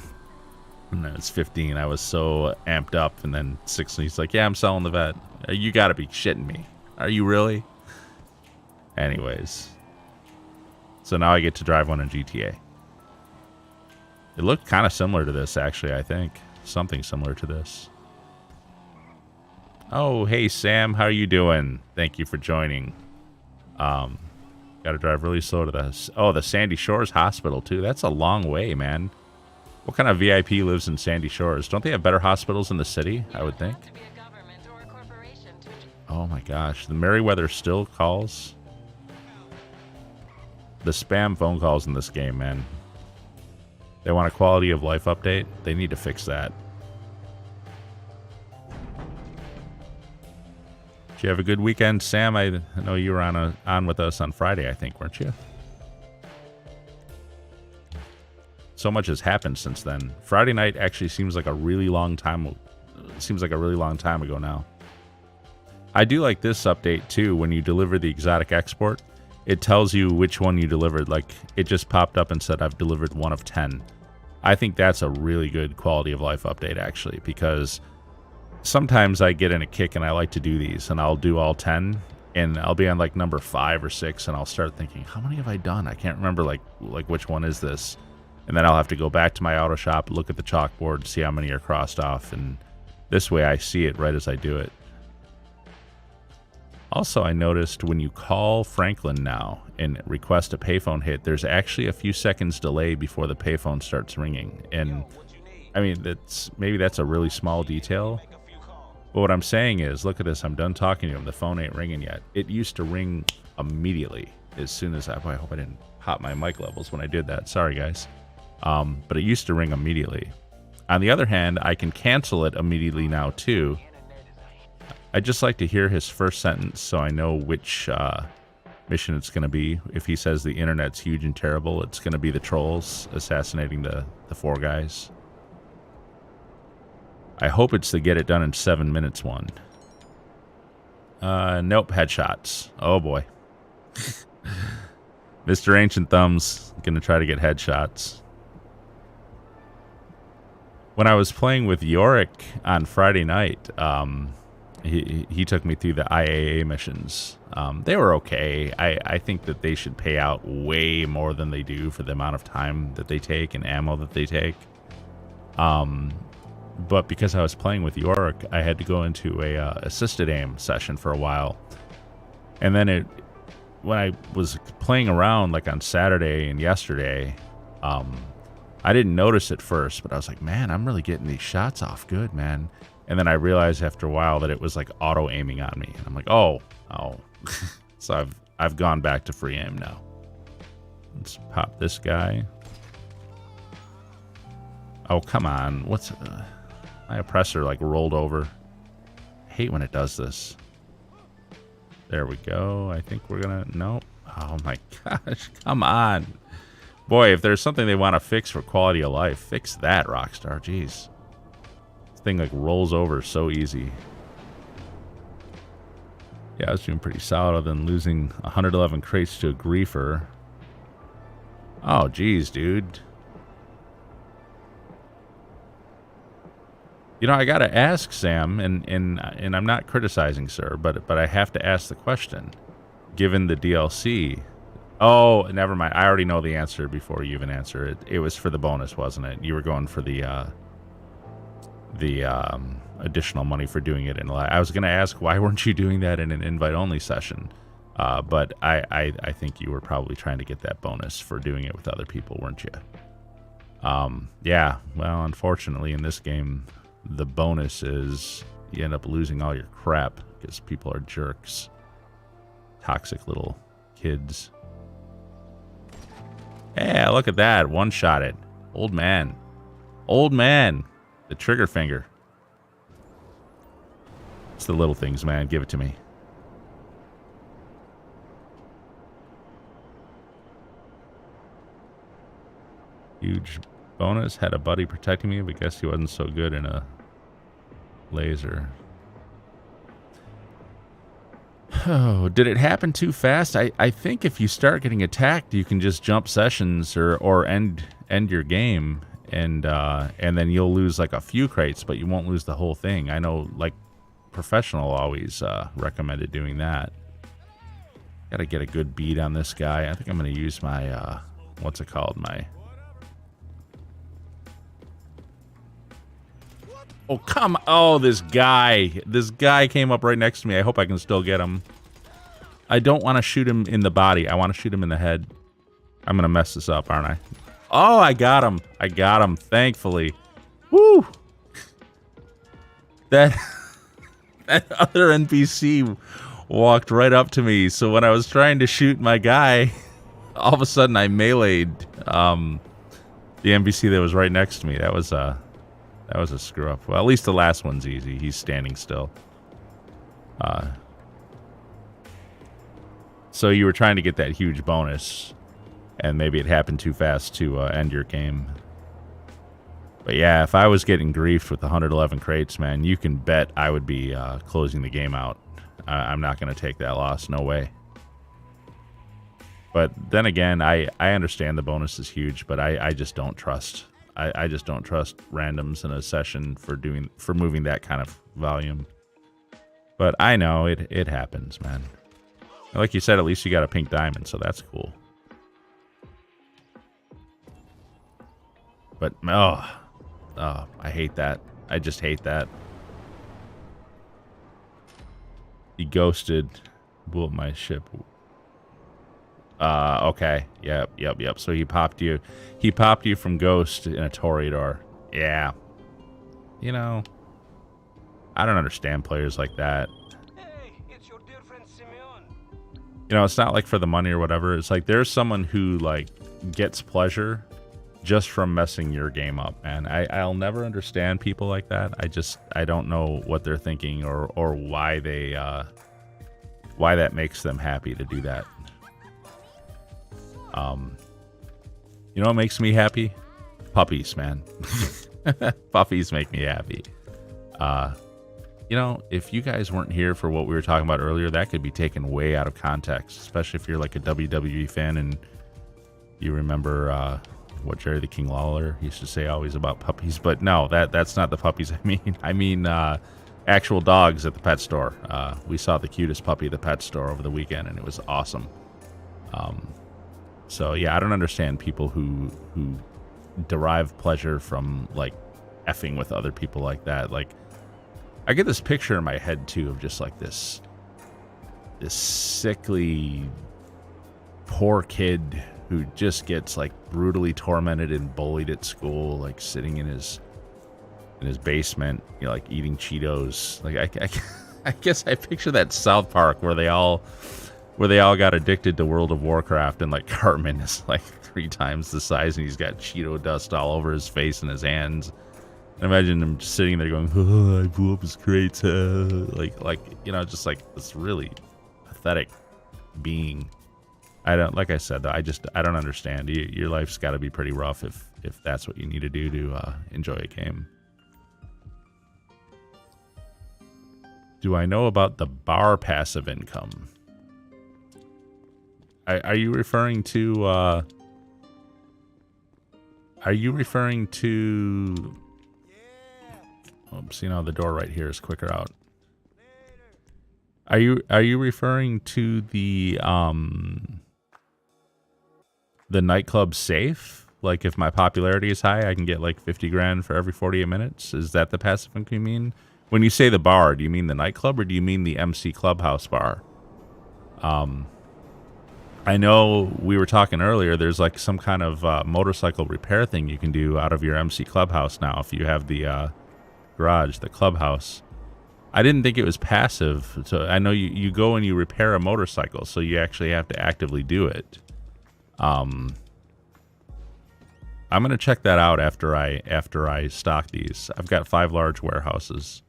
then it's 15. I was so amped up, and then 16. He's like, "Yeah, I'm selling the vet." You got to be shitting me. Are you really? Anyways, so now I get to drive one in GTA. It looked kind of similar to this, actually, I think. Something similar to this. Oh, hey, Sam. How are you doing? Thank you for joining. Got to drive really slow to the Sandy Shores Hospital, too. That's a long way, man. What kind of VIP lives in Sandy Shores? Don't they have better hospitals in the city, I would think? Oh, my gosh. The Merriweather still calls? The spam phone calls in this game, man. They want a quality of life update. They need to fix that. Did you have a good weekend, Sam? I know you were on with us on Friday, I think, weren't you? So much has happened since then. Friday night actually seems like a really long time. Seems like a really long time ago now. I do like this update too. When you deliver the exotic export, it tells you which one you delivered. Like, it just popped up and said, I've delivered 1 of 10. I think that's a really good quality of life update, actually, because sometimes I get in a kick and I like to do these, and I'll do all 10, and I'll be on, like, number 5 or 6, and I'll start thinking, how many have I done? I can't remember, like which one is this? And then I'll have to go back to my auto shop, look at the chalkboard, see how many are crossed off, and this way I see it right as I do it. Also, I noticed when you call Franklin now and request a payphone hit, there's actually a few seconds delay before the payphone starts ringing. And I mean, maybe that's a really small detail. But what I'm saying is, look at this. I'm done talking to him. The phone ain't ringing yet. It used to ring immediately as soon as boy, I hope I didn't pop my mic levels when I did that. Sorry, guys. But it used to ring immediately. On the other hand, I can cancel it immediately now, too. I'd just like to hear his first sentence so I know which mission it's going to be. If he says the internet's huge and terrible, it's going to be the trolls assassinating the 4 guys. I hope it's the get it done in 7 minutes one. Nope, headshots. Oh boy. Mr. Ancient Thumbs going to try to get headshots. When I was playing with Yorick on Friday night, he took me through the IAA missions. They were okay. I think that they should pay out way more than they do for the amount of time that they take and ammo that they take. But because I was playing with Yorick, I had to go into a assisted aim session for a while. And then when I was playing around like on Saturday and yesterday, I didn't notice at first, but I was like, man, I'm really getting these shots off good, man. And then I realized after a while that it was like auto aiming on me. And I'm like, oh. So I've gone back to free aim now. Let's pop this guy. Oh, come on. What's my oppressor like rolled over? I hate when it does this. There we go. I think we're gonna nope. Oh my gosh, come on. Boy, if there's something they want to fix for quality of life, fix that, Rockstar. Jeez. This thing like rolls over so easy. Yeah, I was doing pretty solid other than losing 111 crates to a griefer. Oh, geez, dude. You know, I gotta ask Sam, and I'm not criticizing, sir, but I have to ask the question. Given the DLC, oh, never mind. I already know the answer before you even answer it. It was for the bonus, wasn't it? You were going for the additional money for doing it in live. I was gonna ask why weren't you doing that in an invite-only session, but I think you were probably trying to get that bonus for doing it with other people, weren't you? Yeah. Well, unfortunately, in this game, the bonus is you end up losing all your crap because people are jerks. Toxic little kids. Yeah, look at that. One-shot it. Old man. Old man. The trigger finger. It's the little things, man. Give it to me. Huge bonus. Had a buddy protecting me, but guess he wasn't so good in a laser. Oh, did it happen too fast? I think if you start getting attacked, you can just jump sessions or end your game, and then you'll lose like a few crates, but you won't lose the whole thing. I know, like, Professional always recommended doing that. Gotta get a good beat on this guy. I think I'm gonna use my what's it called? My oh, come on. Oh, this guy. This guy came up right next to me. I hope I can still get him. I don't want to shoot him in the body. I want to shoot him in the head. I'm going to mess this up, aren't I? Oh, I got him. I got him, thankfully. Woo! That other NPC walked right up to me. So when I was trying to shoot my guy, all of a sudden I meleeed the NPC that was right next to me. That was a screw up. Well, at least the last one's easy. He's standing still. So you were trying to get that huge bonus, and maybe it happened too fast to end your game. But yeah, if I was getting griefed with 111 crates, man, you can bet I would be closing the game out. I'm not going to take that loss. No way. But then again, I understand the bonus is huge, but I just don't trust. I just don't trust randoms in a session for moving that kind of volume. But I know it happens, man. Like you said, at least you got a pink diamond, so that's cool. But oh, I hate that. I just hate that. He ghosted. blew up my ship. Okay. Yep. So he popped you. He popped you from Ghost in a Toreador. Yeah. You know, I don't understand players like that. Hey, it's your dear friend Simeon. You know, it's not like for the money or whatever. It's like there's someone who like gets pleasure just from messing your game up, man. I'll never understand people like that. I don't know what they're thinking or why they why that makes them happy to do that. You know what makes me happy? Puppies, man. Puppies make me happy. You know, if you guys weren't here for what we were talking about earlier, that could be taken way out of context, especially if you're like a WWE fan and you remember what Jerry the King Lawler used to say always about puppies. But no, that's not the puppies I mean. I mean actual dogs at the pet store. We saw the cutest puppy at the pet store over the weekend, and it was awesome. So yeah, I don't understand people who derive pleasure from like effing with other people like that. Like, I get this picture in my head too of just like this sickly poor kid who just gets like brutally tormented and bullied at school, like sitting in his basement, you know, like eating Cheetos. Like I guess I picture that South Park where they all got addicted to World of Warcraft, and like Cartman is like 3 times the size and he's got Cheeto dust all over his face and his hands. And imagine him just sitting there going, "Oh, I blew up his crates." Like you know, just like this really pathetic being. I don't, like I said, though, I don't understand. Your life's got to be pretty rough if that's what you need to do to enjoy a game. Do I know about the bar passive income? Are you referring to? Are you referring to? Oh, see now the door right here is quicker out. Are you referring to the nightclub safe? Like if my popularity is high, I can get like 50 grand for every 48 minutes. Is that the passive income you mean? When you say the bar, do you mean the nightclub or do you mean the MC Clubhouse bar? I know we were talking earlier, there's like some kind of motorcycle repair thing you can do out of your MC Clubhouse now if you have the garage, the clubhouse. I didn't think it was passive. So I know you go and you repair a motorcycle, so you actually have to actively do it. I'm gonna check that out after I stock these. I've got 5 large warehouses.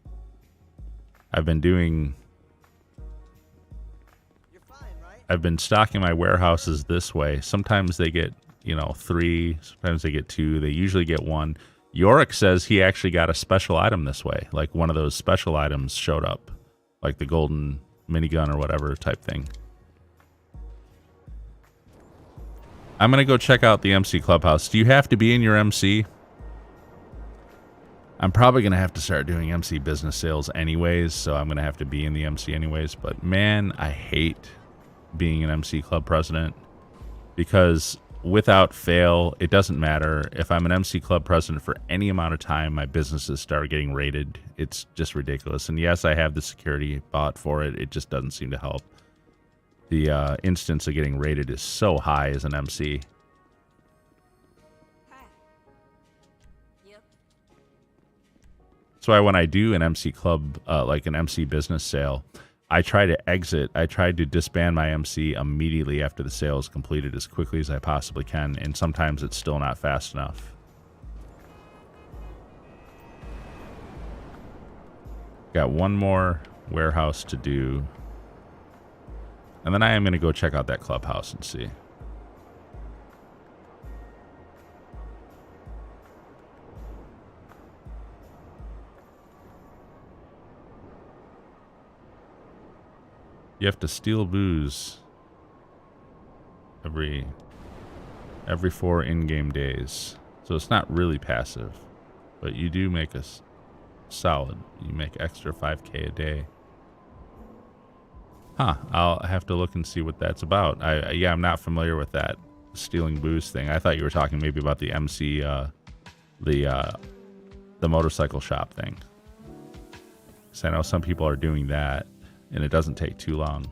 I've been stocking my warehouses this way. Sometimes they get, 3, sometimes they get 2. They usually get 1. Yorick says he actually got a special item this way. Like one of those special items showed up. Like the golden minigun or whatever type thing. I'm going to go check out the MC Clubhouse. Do you have to be in your MC? I'm probably going to have to start doing MC business sales anyways, so I'm going to have to be in the MC anyways. But man, I hate being an MC club president because without fail, it doesn't matter. If I'm an MC club president for any amount of time, my businesses start getting raided. It's just ridiculous. And yes, I have the security bot for it. It just doesn't seem to help. The instance of getting raided is so high as an MC. That's why when I do an MC club, like an MC business sale, I try to exit. I try to disband my MC immediately after the sale is completed as quickly as I possibly can. And sometimes it's still not fast enough. Got one more warehouse to do. And then I am going to go check out that clubhouse and see. You have to steal booze every 4 in-game days. So it's not really passive. But you do make us solid. You make extra 5K a day. Huh. I'll have to look and see what that's about. I'm not familiar with that stealing booze thing. I thought you were talking maybe about the MC, the motorcycle shop thing. Because I know some people are doing that. And it doesn't take too long.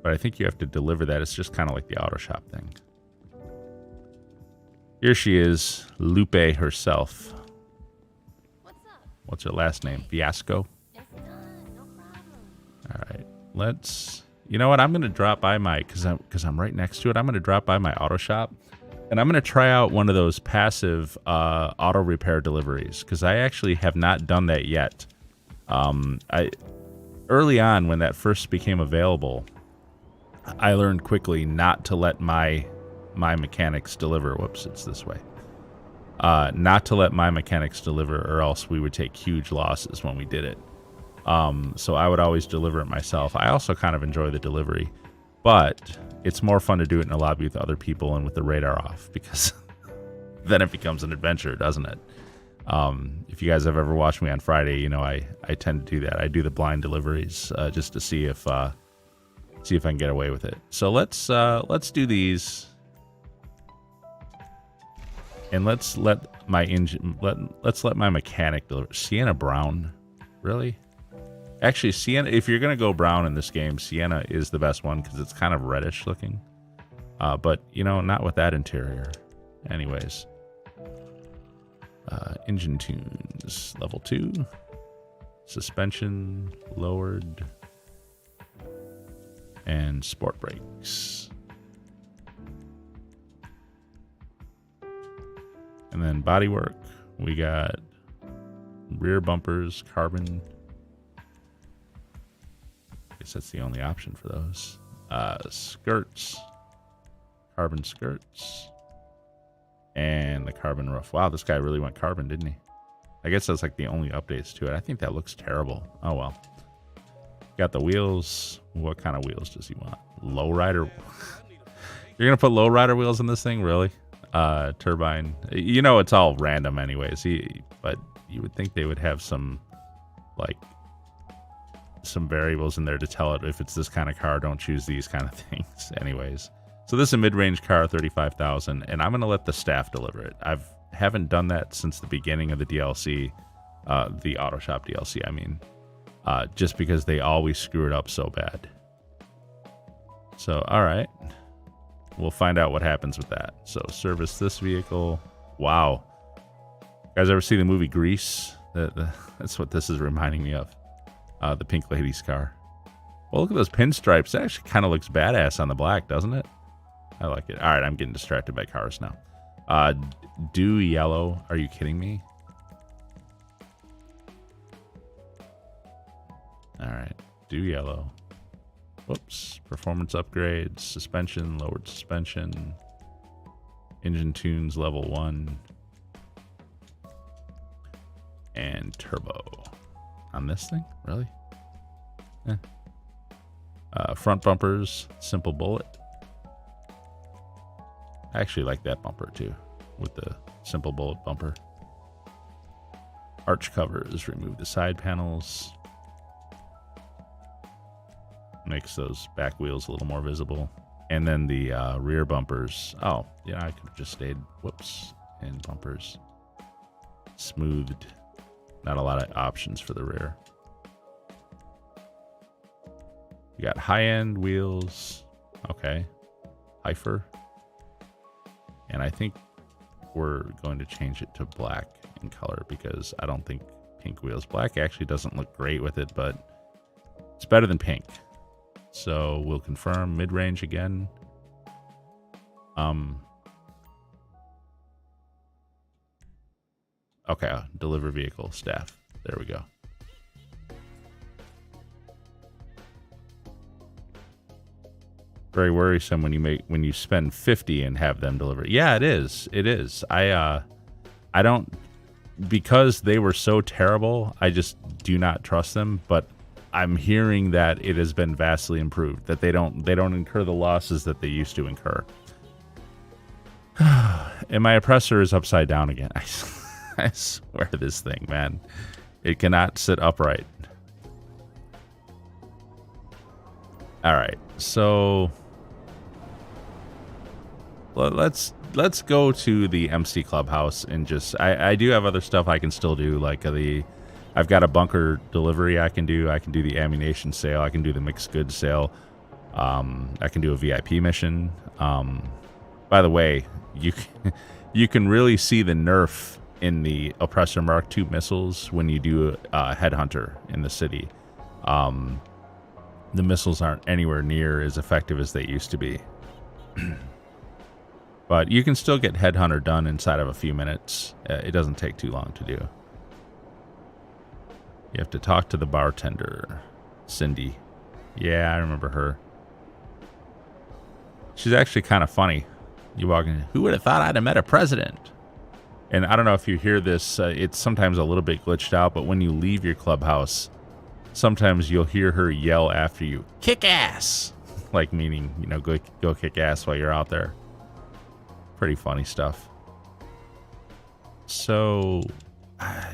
But I think you have to deliver that. It's just kind of like the auto shop thing. Here she is, Lupe herself. What's her last name? Fiasco? All right, let's... You know what? I'm going to drop by my... Because I'm right next to it. I'm going to drop by my auto shop. And I'm going to try out one of those passive auto repair deliveries. Because I actually have not done that yet. Early on, when that first became available, I learned quickly not to let my mechanics deliver. Whoops, it's this way. Not to let my mechanics deliver, or else we would take huge losses when we did it. So I would always deliver it myself. I also kind of enjoy the delivery, but it's more fun to do it in a lobby with other people and with the radar off, because then it becomes an adventure, doesn't it? If you guys have ever watched me on Friday, you know I tend to do that. I do the blind deliveries just to see if I can get away with it. So let's do these. And let's let my let's let my mechanic deliver. Sienna Brown, really? Actually, Sienna. If you're gonna go brown in this game, Sienna is the best one because it's kind of reddish looking. But you know, not with that interior. Anyways, engine tunes level 2, suspension lowered, and sport brakes. And then bodywork, we got rear bumpers, carbon. I guess that's the only option for those. Skirts, carbon skirts, and the carbon roof. Wow, this guy really went carbon, didn't he? I guess that's like the only updates to it. I think that looks terrible. Oh well. Got the wheels. What kind of wheels does he want? Lowrider. You're gonna put lowrider wheels in this thing, really? Turbine. You know, it's all random anyways. But you would think they would have some variables in there to tell it if it's this kind of car, don't choose these kind of things. Anyways, so this is a mid-range car, 35,000, and I'm gonna let the staff deliver it. Haven't done that since the beginning of the DLC, the Auto Shop DLC. I mean, just because they always screw it up so bad. So, all right. We'll find out what happens with that. So, service this vehicle. Wow. You guys ever see the movie Grease? That's what this is reminding me of. The Pink Lady's car. Well, look at those pinstripes. It actually kind of looks badass on the black, doesn't it? I like it. All right, I'm getting distracted by cars now. Do yellow. Are you kidding me? All right, do yellow. Whoops. Performance upgrades, suspension, lowered suspension, engine tunes level 1, and turbo. On this thing? Really? Front bumpers, simple bullet. I actually like that bumper too, with the simple bullet bumper. Arch covers, remove the side panels. Makes those back wheels a little more visible. And then the rear bumpers. Oh, yeah, I could have just stayed, whoops, in bumpers. Smoothed. Not a lot of options for the rear. You got high-end wheels. Okay. Hyper. And I think we're going to change it to black in color because I don't think pink wheels. Black actually doesn't look great with it, but it's better than pink. So we'll confirm mid-range again. Okay, deliver vehicle staff. There we go. Very worrisome when you spend 50 and have them deliver. Yeah, it is. It is. I don't, because they were so terrible, I just do not trust them, but I'm hearing that it has been vastly improved, that they don't incur the losses that they used to incur. And my oppressor is upside down again. I swear to this thing, man. It cannot sit upright. All right, so let's go to the MC Clubhouse and just I do have other stuff I can still do, like I've got a bunker delivery I can do. I can do the ammunition sale. I can do the mixed goods sale. I can do a VIP mission. By the way, you can really see the nerf in the Oppressor Mark II missiles when you do Headhunter in the city. The missiles aren't anywhere near as effective as they used to be. But you can still get Headhunter done inside of a few minutes. It doesn't take too long to do. You have to talk to the bartender, Cindy. Yeah, I remember her. She's actually kind of funny. You walk in, who would have thought I'd have met a president? And I don't know if you hear this, it's sometimes a little bit glitched out, but when you leave your clubhouse, sometimes you'll hear her yell after you, kick ass! Like meaning, you know, go kick ass while you're out there. Pretty funny stuff. So,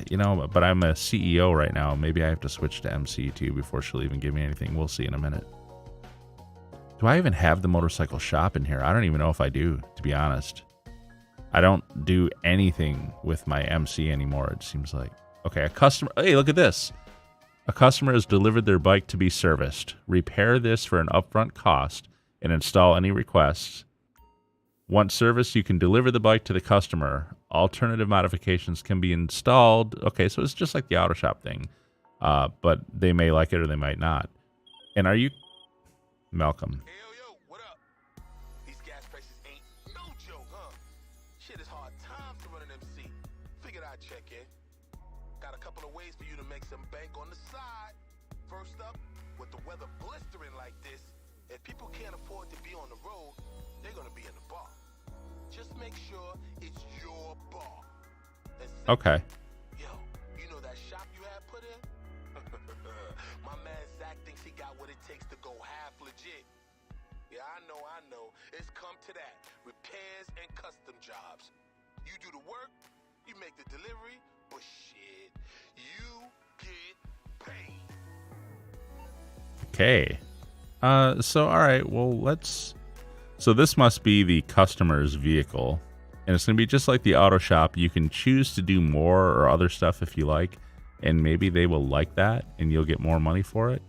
you know, but I'm a CEO right now. Maybe I have to switch to MC too before she'll even give me anything. We'll see in a minute. Do I even have the motorcycle shop in here? I don't even know if I do, to be honest. I don't do anything with my MC anymore, it seems like. Okay, a customer... Hey, look at this. A customer has delivered their bike to be serviced. Repair this for an upfront cost and install any requests. Once serviced, you can deliver the bike to the customer. Alternative modifications can be installed. Okay, so it's just like the auto shop thing. But they may like it or they might not. And are you... Malcolm. Hey, yo, what up? These gas prices ain't no joke, huh? Shit is hard times to run an MC. Figured I'd check in. Got a couple of ways for you to make some bank on the side. First up, with the weather blistering like this, if people can't afford to be on the road, they're gonna be in the bar. Just make sure it's your bar. Okay. Yo, you know that shop you had put in? My man Zach thinks he got what it takes to go half legit. Yeah, I know. It's come to that. Repairs and custom jobs. You do the work, you make the delivery, but shit, you get paid. Okay. So, all right, well, let's... So this must be the customer's vehicle. And it's going to be just like the auto shop. You can choose to do more or other stuff if you like. And maybe they will like that and you'll get more money for it.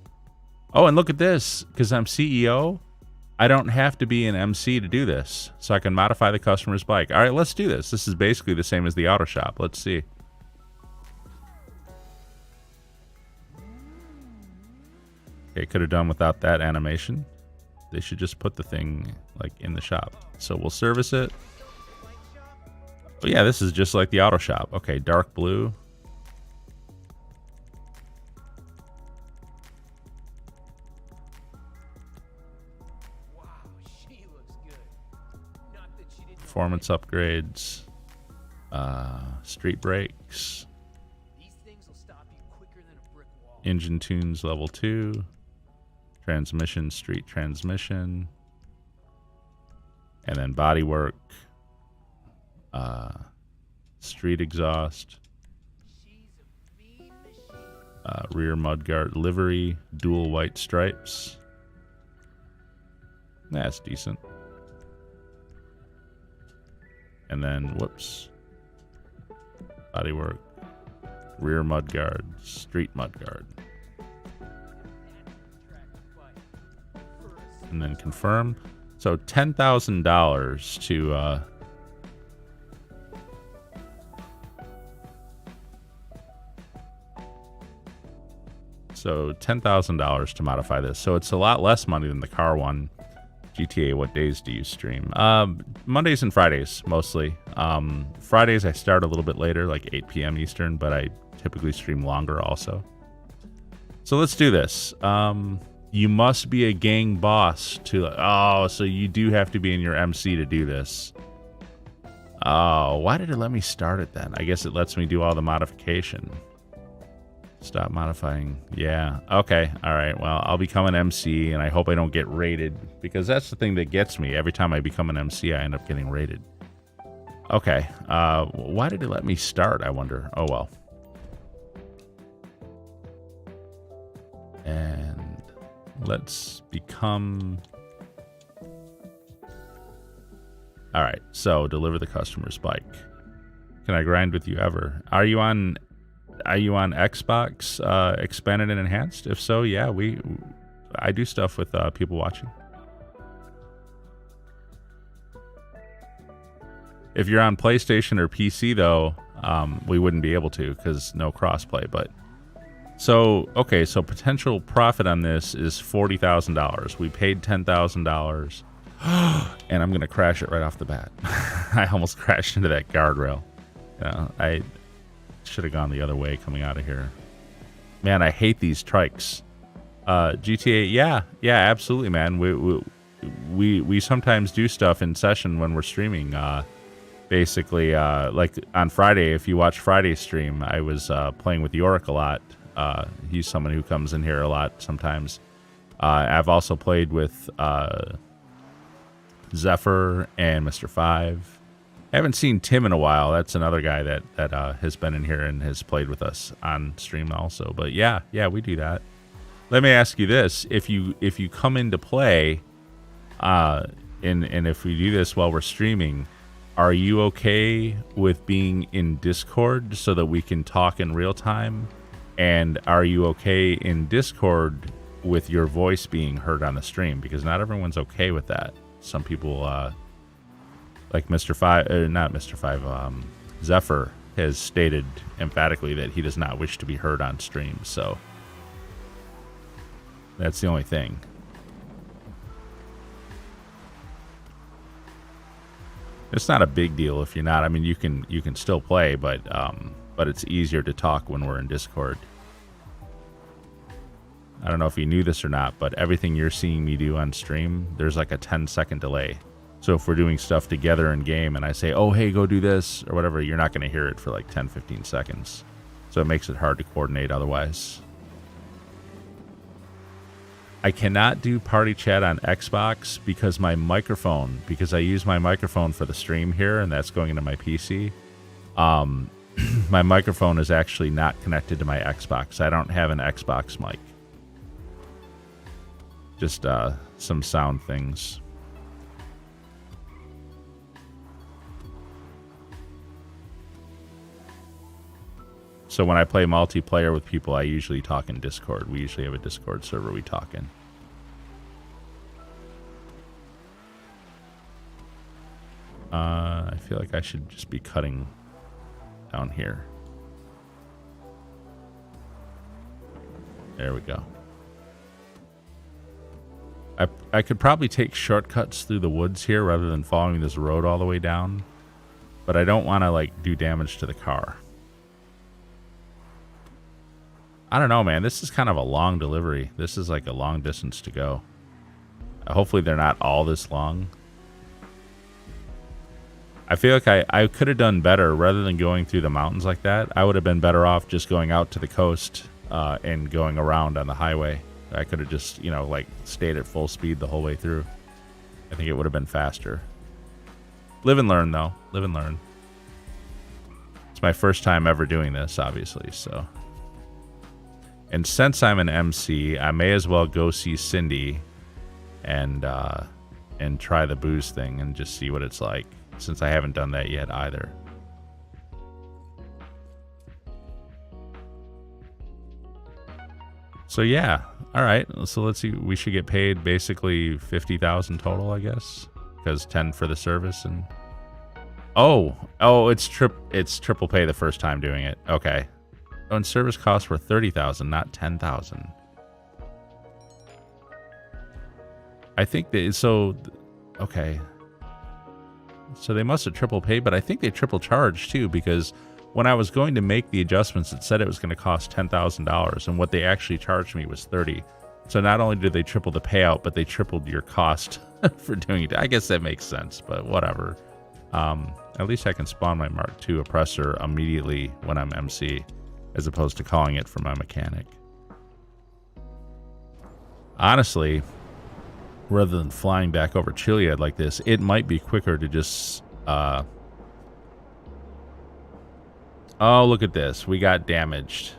Oh, and look at this. Because I'm CEO, I don't have to be an MC to do this. So I can modify the customer's bike. All right, let's do this. This is basically the same as the auto shop. Let's see. Okay, could have done without that animation. They should just put the thing like in the shop. So we'll service it. Oh yeah, this is just like the auto shop. Okay, dark blue. Wow, she looks good. Not that she didn't Performance upgrades. Street brakes. These things will stop you quicker than a brick wall. Engine tunes level 2. Transmission, street transmission. And then body work. Street exhaust. Rear mudguard livery. Dual white stripes. That's decent. And then, whoops. Bodywork. Rear mudguard. Street mudguard. And then confirm. So $10,000 to so $10,000 to modify this. So it's a lot less money than the car one. GTA, what days do you stream? Mondays and Fridays, mostly. Fridays I start a little bit later, like 8 p.m. Eastern, but I typically stream longer also. So let's do this. You must be a gang boss to... Oh, so you do have to be in your MC to do this. Oh, why did it let me start it then? I guess it lets me do all the modification. Stop modifying. Yeah. Okay. All right. Well, I'll become an MC, and I hope I don't get raided, because that's the thing that gets me. Every time I become an MC, I end up getting raided. Okay. Why did it let me start, I wonder? Oh, well. And let's become... All right. So, deliver the customer's bike. Can I grind with you ever? Are you on Xbox expanded and enhanced? If so, yeah, I do stuff with people watching. If you're on PlayStation or PC, though, we wouldn't be able to because no crossplay. But so okay, so potential profit on this is $40,000. We paid $10,000, and I'm gonna crash it right off the bat. I almost crashed into that guardrail. I should have gone the other way coming out of here. Man, I hate these trikes. GTA, yeah, absolutely, man. We sometimes do stuff in session when we're streaming. Basically, like on Friday, if you watch Friday's stream, I was playing with Yorick a lot. He's someone who comes in here a lot sometimes. I've also played with Zephyr and Mr. Five. I haven't seen Tim in a while. That's another guy that has been in here and has played with us on stream also. But yeah, we do that. Let me ask you this: if you come into play, and if we do this while we're streaming, are you okay with being in Discord so that we can talk in real time? And are you okay in Discord with your voice being heard on the stream? Because not everyone's okay with that. Some people, like Mr. Five, not Mr. Five, Zephyr has stated emphatically that he does not wish to be heard on stream. So that's the only thing. It's not a big deal if you're not. I mean, you can still play, but it's easier to talk when we're in Discord. I don't know if you knew this or not, but everything you're seeing me do on stream, there's like a 10-second delay. So if we're doing stuff together in game and I say, oh, hey, go do this or whatever, you're not going to hear it for like 10-15 seconds. So it makes it hard to coordinate otherwise. I cannot do party chat on Xbox because because I use my microphone for the stream here, and that's going into my PC. My microphone is actually not connected to my Xbox. I don't have an Xbox mic. Just some sound things. So when I play multiplayer with people, I usually talk in Discord. We usually have a Discord server we talk in. I feel like I should just be cutting down here. There we go. I could probably take shortcuts through the woods here rather than following this road all the way down. But I don't want to like do damage to the car. I don't know, man. This is kind of a long delivery. This is like a long distance to go. Hopefully they're not all this long. I feel like I could have done better rather than going through the mountains like that. I would have been better off just going out to the coast and going around on the highway. I could have just, like stayed at full speed the whole way through. I think it would have been faster. Live and learn, though. Live and learn. It's my first time ever doing this, obviously, so. And since I'm an MC, I may as well go see Cindy and try the booze thing and just see what it's like, since I haven't done that yet either. So yeah, all right. So let's see. We should get paid basically $50,000 total, I guess, because 10 for the service and it's triple pay the first time doing it. Okay. Oh, and service costs were $30,000, not $10,000. I think okay. So they must have triple paid, but I think they triple charged too, because when I was going to make the adjustments, it said it was going to cost $10,000, and what they actually charged me was $30,000. So not only did they triple the payout, but they tripled your cost for doing it. I guess that makes sense, but whatever. At least I can spawn my Mark II oppressor immediately when I'm MC, as opposed to calling it for my mechanic. Honestly, rather than flying back over Chiliad like this, it might be quicker to just... Oh, look at this. We got damaged.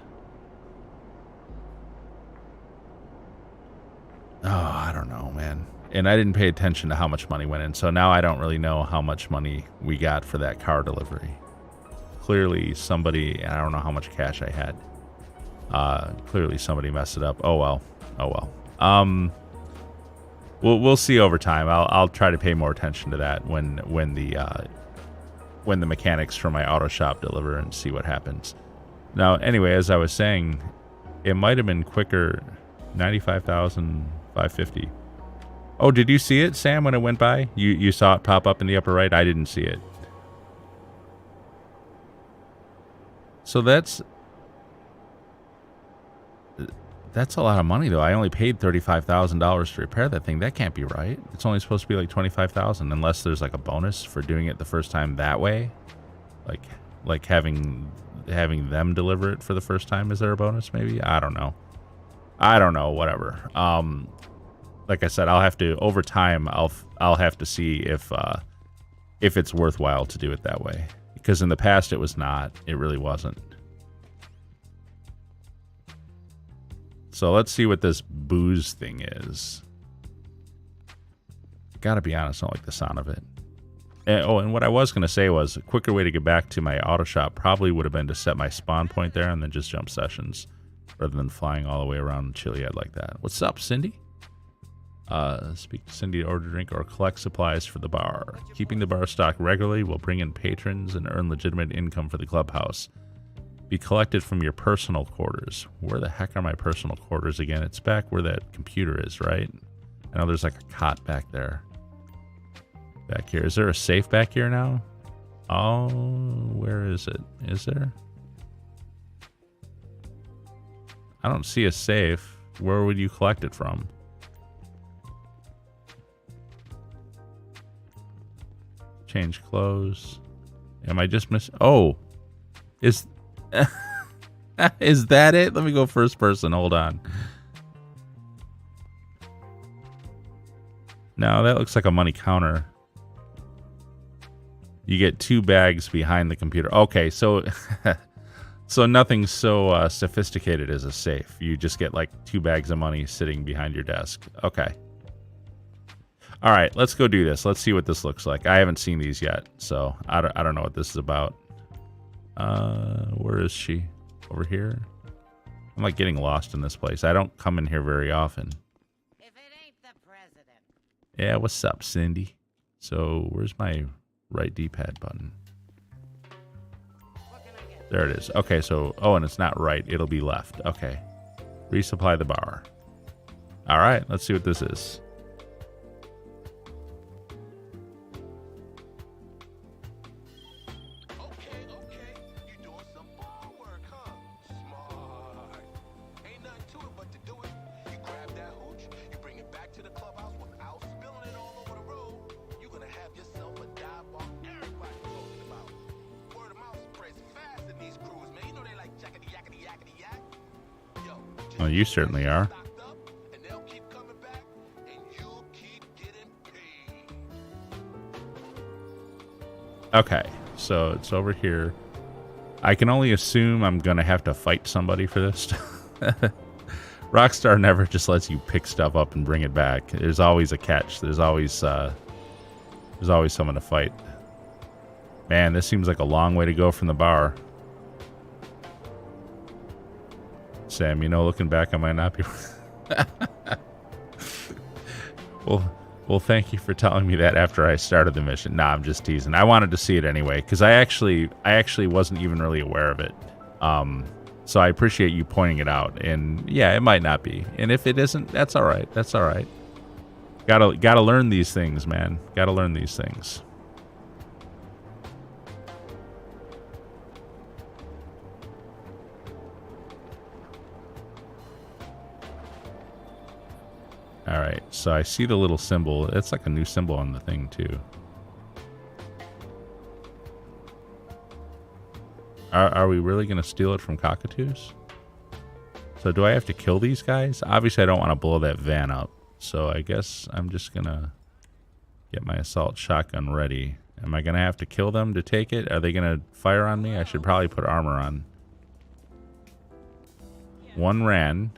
Oh, I don't know, man. And I didn't pay attention to how much money went in, so now I don't really know how much money we got for that car delivery. Clearly somebody, I don't know how much cash I had. Clearly somebody messed it up. Oh well. We'll see over time. I'll try to pay more attention to that when when the mechanics from my auto shop deliver and see what happens. Now, anyway, as I was saying, it might have been quicker. 95,550. Oh, did you see it, Sam, when it went by? You saw it pop up in the upper right? I didn't see it. So that's a lot of money, though. I only paid $35,000 to repair that thing. That can't be right. It's only supposed to be like $25,000, unless there's like a bonus for doing it the first time that way. Like having them deliver it for the first time. Is there a bonus? Maybe, I don't know. Whatever. Like I said, I'll have to, over time, I'll have to see if it's worthwhile to do it that way. Because in the past it was not. It really wasn't. So let's see what this booze thing is. Gotta be honest, I don't like the sound of it. And what I was going to say was a quicker way to get back to my auto shop probably would have been to set my spawn point there and then just jump sessions rather than flying all the way around Chiliad like that. What's up, Cindy? Speak to Cindy to order a drink or collect supplies for the bar. Keeping the bar stocked regularly will bring in patrons and earn legitimate income for the clubhouse. Be collected from your personal quarters. Where the heck are my personal quarters again? It's back where that computer is, right? I know there's like a cot back there. Back here. Is there a safe back here now? Oh, where is it? Is there? I don't see a safe. Where would you collect it from? Change clothes. Am I just missing? Oh, is is that it? Let me go first person. Hold on. No, that looks like a money counter. You get 2 bags behind the computer. Okay, so so nothing so sophisticated as a safe. You just get like 2 bags of money sitting behind your desk. Okay. All right, let's go do this. Let's see what this looks like. I haven't seen these yet, so I don't know what this is about. Where is she? Over here? I'm like getting lost in this place. I don't come in here very often. If it ain't the president. Yeah, what's up, Cindy? So where's my right D-pad button? There it is. Okay, so, oh, and it's not right. It'll be left. Okay. Resupply the bar. All right, let's see what this is. Okay, you doing some bar work, huh? Smart. Ain't nothing to it but to do it. You grab that hooch, you bring it back to the clubhouse without spilling it all over the road. You're gonna have yourself a dive bar everybody talking about. Word of mouth spreads fast in these crews, man. You know they like jackety yakety yakety yak. Yo, Well, you certainly are. stocked up, and they'll keep coming back, and you'll keep getting paid. Okay, so it's over here. I can only assume I'm gonna have to fight somebody for this. Rockstar never just lets you pick stuff up and bring it back. There's always a catch. There's always someone to fight. Man, this seems like a long way to go from the bar. Sam, you know, looking back, I might not be. Well, thank you for telling me that after I started the mission. Nah, I'm just teasing. I wanted to see it anyway because I actually wasn't even really aware of it. So I appreciate you pointing it out. And yeah, it might not be. And if it isn't, that's all right. That's all right. Gotta learn these things, man. Gotta learn these things. All right, so I see the little symbol. It's like a new symbol on the thing, too. Are we really going to steal it from cockatoos? So do I have to kill these guys? Obviously, I don't want to blow that van up. So I guess I'm just going to get my assault shotgun ready. Am I going to have to kill them to take it? Are they going to fire on me? I should probably put armor on. One ran.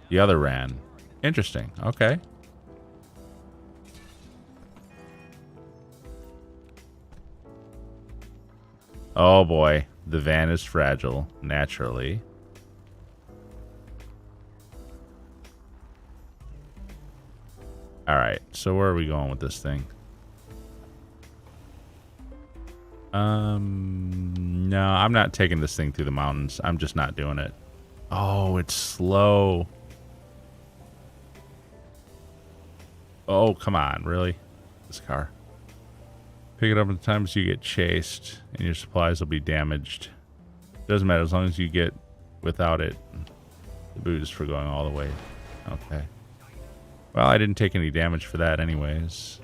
The other ran. Interesting. Okay. Oh boy. The van is fragile, naturally. Alright, so where are we going with this thing? No, I'm not taking this thing through the mountains. I'm just not doing it. Oh, it's slow. Oh, come on, really? This car. Pick it up at the times you get chased, and your supplies will be damaged. Doesn't matter as long as you get without it. The boost for going all the way. Okay. Well, I didn't take any damage for that anyways.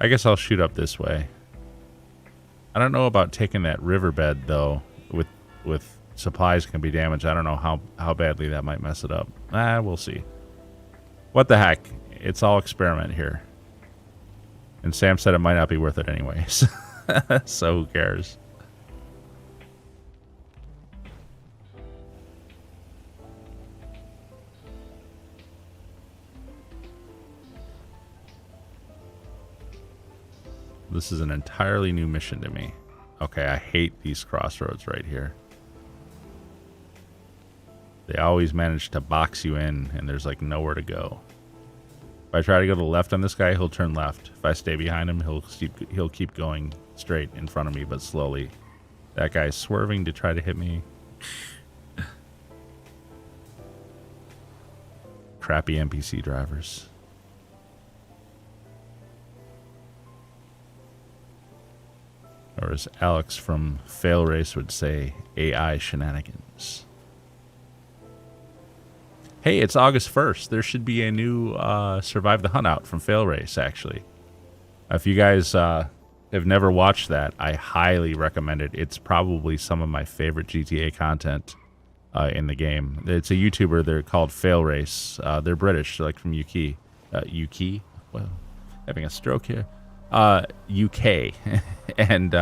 I guess I'll shoot up this way. I don't know about taking that riverbed though. With supplies can be damaged. I don't know how badly that might mess it up. We'll see. What the heck? It's all experiment here. And Sam said it might not be worth it anyways. So who cares? This is an entirely new mission to me. Okay, I hate these crossroads right here. They always manage to box you in, and there's like nowhere to go. If I try to go to the left on this guy, he'll turn left. If I stay behind him, he'll keep going straight in front of me, but slowly. That guy's swerving to try to hit me. Crappy NPC drivers. Or as Alex from Fail Race would say, AI shenanigans. Hey, it's August 1st. There should be a new Survive the Hunt out from Fail Race, actually. If you guys have never watched that, I highly recommend it. It's probably some of my favorite GTA content in the game. It's a YouTuber. They're called Fail Race. They're British, like from UK. UK? Well, having a stroke here. UK. And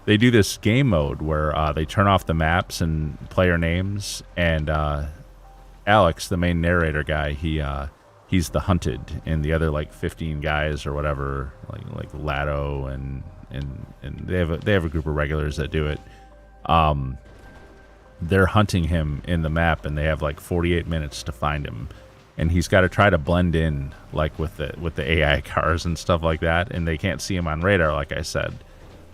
they do this game mode where they turn off the maps and player names, and Alex, the main narrator guy, he's the hunted, and the other like 15 guys or whatever, like Lado and they have a group of regulars that do it. They're hunting him in the map, and they have like 48 minutes to find him, and he's got to try to blend in like with the AI cars and stuff like that, and they can't see him on radar, like I said.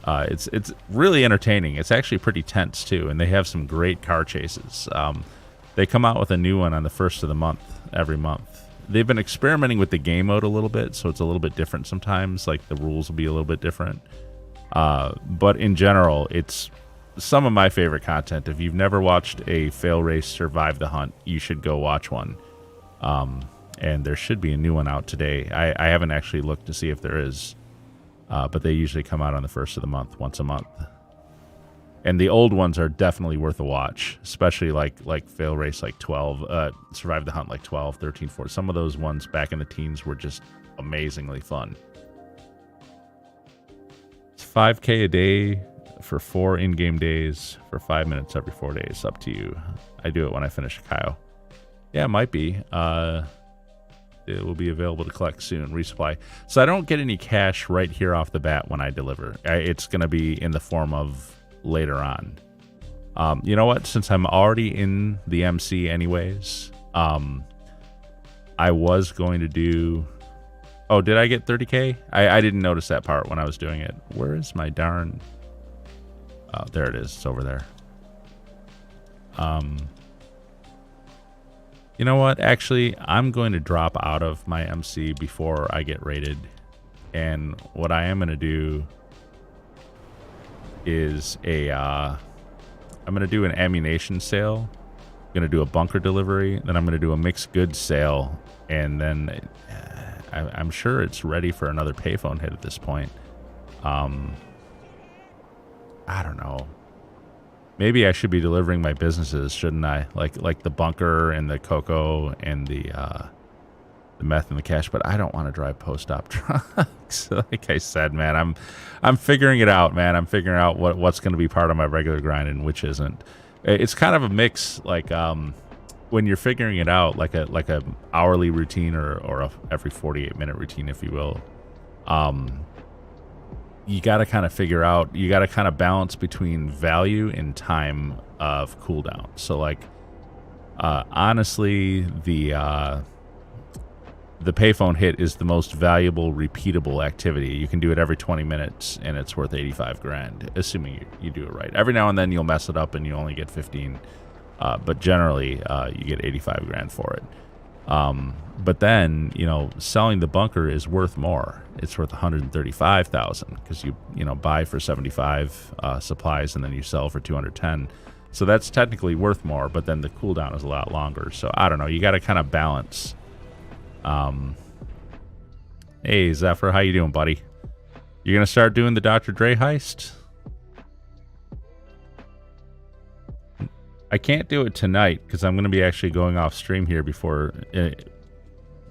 It's really entertaining. It's actually pretty tense too, and they have some great car chases. They come out with a new one on the 1st of the month, every month. They've been experimenting with the game mode a little bit, so it's a little bit different sometimes. Like the rules will be a little bit different. But in general, it's some of my favorite content. If you've never watched a Fail Race Survive the Hunt, you should go watch one. And there should be a new one out today. I haven't actually looked to see if there is. But they usually come out on the 1st of the month, once a month. And the old ones are definitely worth a watch, especially like Fail Race like 12, Survive the Hunt like 12, 13, 14. Some of those ones back in the teens were just amazingly fun. It's 5K a day for 4 in-game days for 5 minutes every 4 days. Up to you. I do it when I finish Cayo. Yeah, it might be. It will be available to collect soon. Resupply. So I don't get any cash right here off the bat when I deliver. It's going to be in the form of later on. You know what? Since I'm already in the MC anyways, I was going to do... Oh, did I get 30K? I didn't notice that part when I was doing it. Where is my darn... Oh, there it is. It's over there. You know what? Actually, I'm going to drop out of my MC before I get rated. And what I am going to do is I'm going to do an ammunition sale. I'm going to do a bunker delivery. Then I'm going to do a mixed goods sale. And then I'm sure it's ready for another payphone hit at this point. I don't know. Maybe I should be delivering my businesses, shouldn't I? Like the bunker and the cocoa and the meth and the cash. But I don't want to drive post-op trucks. Like I said, man, I'm figuring it out, man. I'm figuring out what's going to be part of my regular grind and which isn't. It's kind of a mix, like when you're figuring it out, like a hourly routine or a every 48-minute routine, if you will. You got to kind of figure out, you got to kind of balance between value and time of cooldown. So like, honestly, the the payphone hit is the most valuable, repeatable activity. You can do it every 20 minutes, and it's worth 85 grand, assuming you do it right. Every now and then you'll mess it up, and you only get 15, but generally you get 85 grand for it. But then, you know, selling the bunker is worth more. It's worth 135,000 because you buy for 75 supplies, and then you sell for 210. So that's technically worth more, but then the cooldown is a lot longer. So I don't know. You got to kind of balance. Hey Zephyr, how you doing, buddy? You gonna start doing the Dr. Dre heist? I can't do it tonight because I'm gonna be actually going off stream here before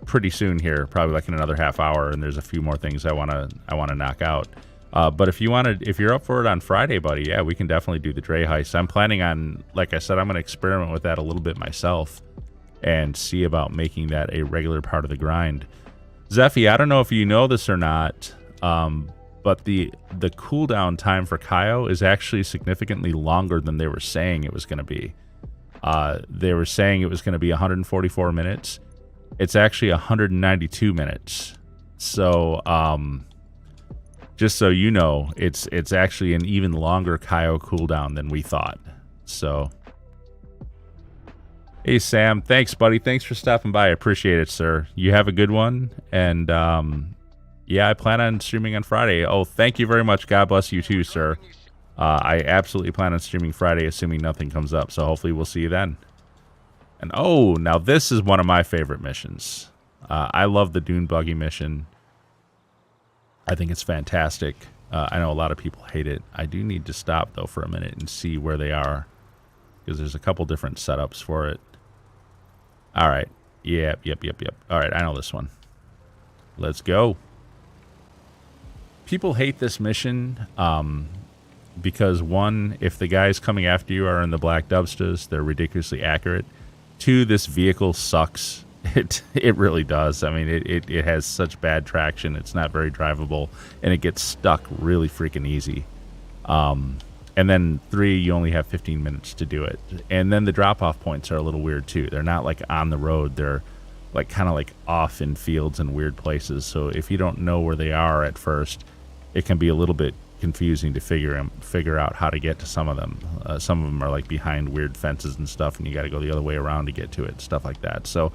pretty soon here, probably like in another half hour, and there's a few more things I wanna knock out. But if you're up for it on Friday, buddy, yeah, we can definitely do the Dre heist. I'm planning on, like I said, I'm gonna experiment with that a little bit myself and see about making that a regular part of the grind. Zephy, I don't know if you know this or not, but the cooldown time for Cayo is actually significantly longer than they were saying it was going to be. They were saying it was going to be 144 minutes. It's actually 192 minutes. So, just so you know, it's actually an even longer Cayo cooldown than we thought. So, hey Sam, thanks buddy. Thanks for stopping by. I appreciate it, sir. You have a good one. And yeah, I plan on streaming on Friday. Oh, thank you very much. God bless you too, sir. I absolutely plan on streaming Friday, assuming nothing comes up. So hopefully we'll see you then. And oh, now this is one of my favorite missions. I love the Dune Buggy mission. I think it's fantastic. I know a lot of people hate it. I do need to stop though for a minute and see where they are, because there's a couple different setups for it. All right. Yep. All right, I know this one. Let's go. People hate this mission because, one, if the guys coming after you are in the black dubstas, they're ridiculously accurate. Two, this vehicle sucks. It really does. I mean, it has such bad traction. It's not very drivable, and it gets stuck really freaking easy. And then 3, you only have 15 minutes to do it. And then the drop-off points are a little weird, too. They're not, like, on the road. They're, like, kind of, like, off in fields and weird places. So if you don't know where they are at first, it can be a little bit confusing to figure out how to get to some of them. Some of them are, like, behind weird fences and stuff, and you got to go the other way around to get to it, stuff like that. So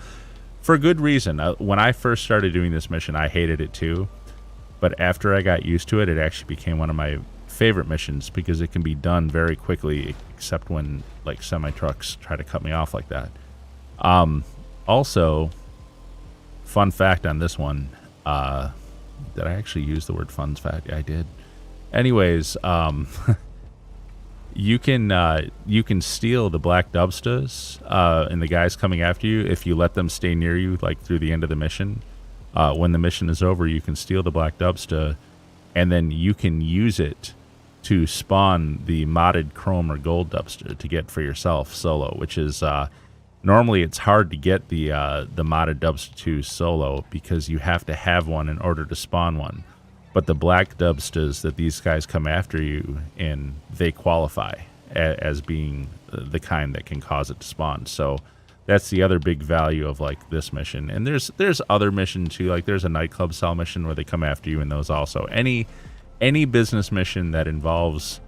for good reason. When I first started doing this mission, I hated it, too. But after I got used to it, it actually became one of my favorite missions because it can be done very quickly, except when like semi trucks try to cut me off like that. Also, fun fact on this one, did I actually use the word fun fact? Yeah, I did. Anyways, you can steal the black dubstas and the guys coming after you if you let them stay near you like through the end of the mission. When the mission is over, you can steal the black dubsta, and then you can use it to spawn the modded chrome or gold dubster to get for yourself solo, which is normally it's hard to get the modded dubster 2 solo because you have to have one in order to spawn one. But the black dubsters that these guys come after you in, they qualify as being the kind that can cause it to spawn. So that's the other big value of like this mission. And there's other missions too. Like there's a nightclub cell mission where they come after you in those also. Any business mission that involves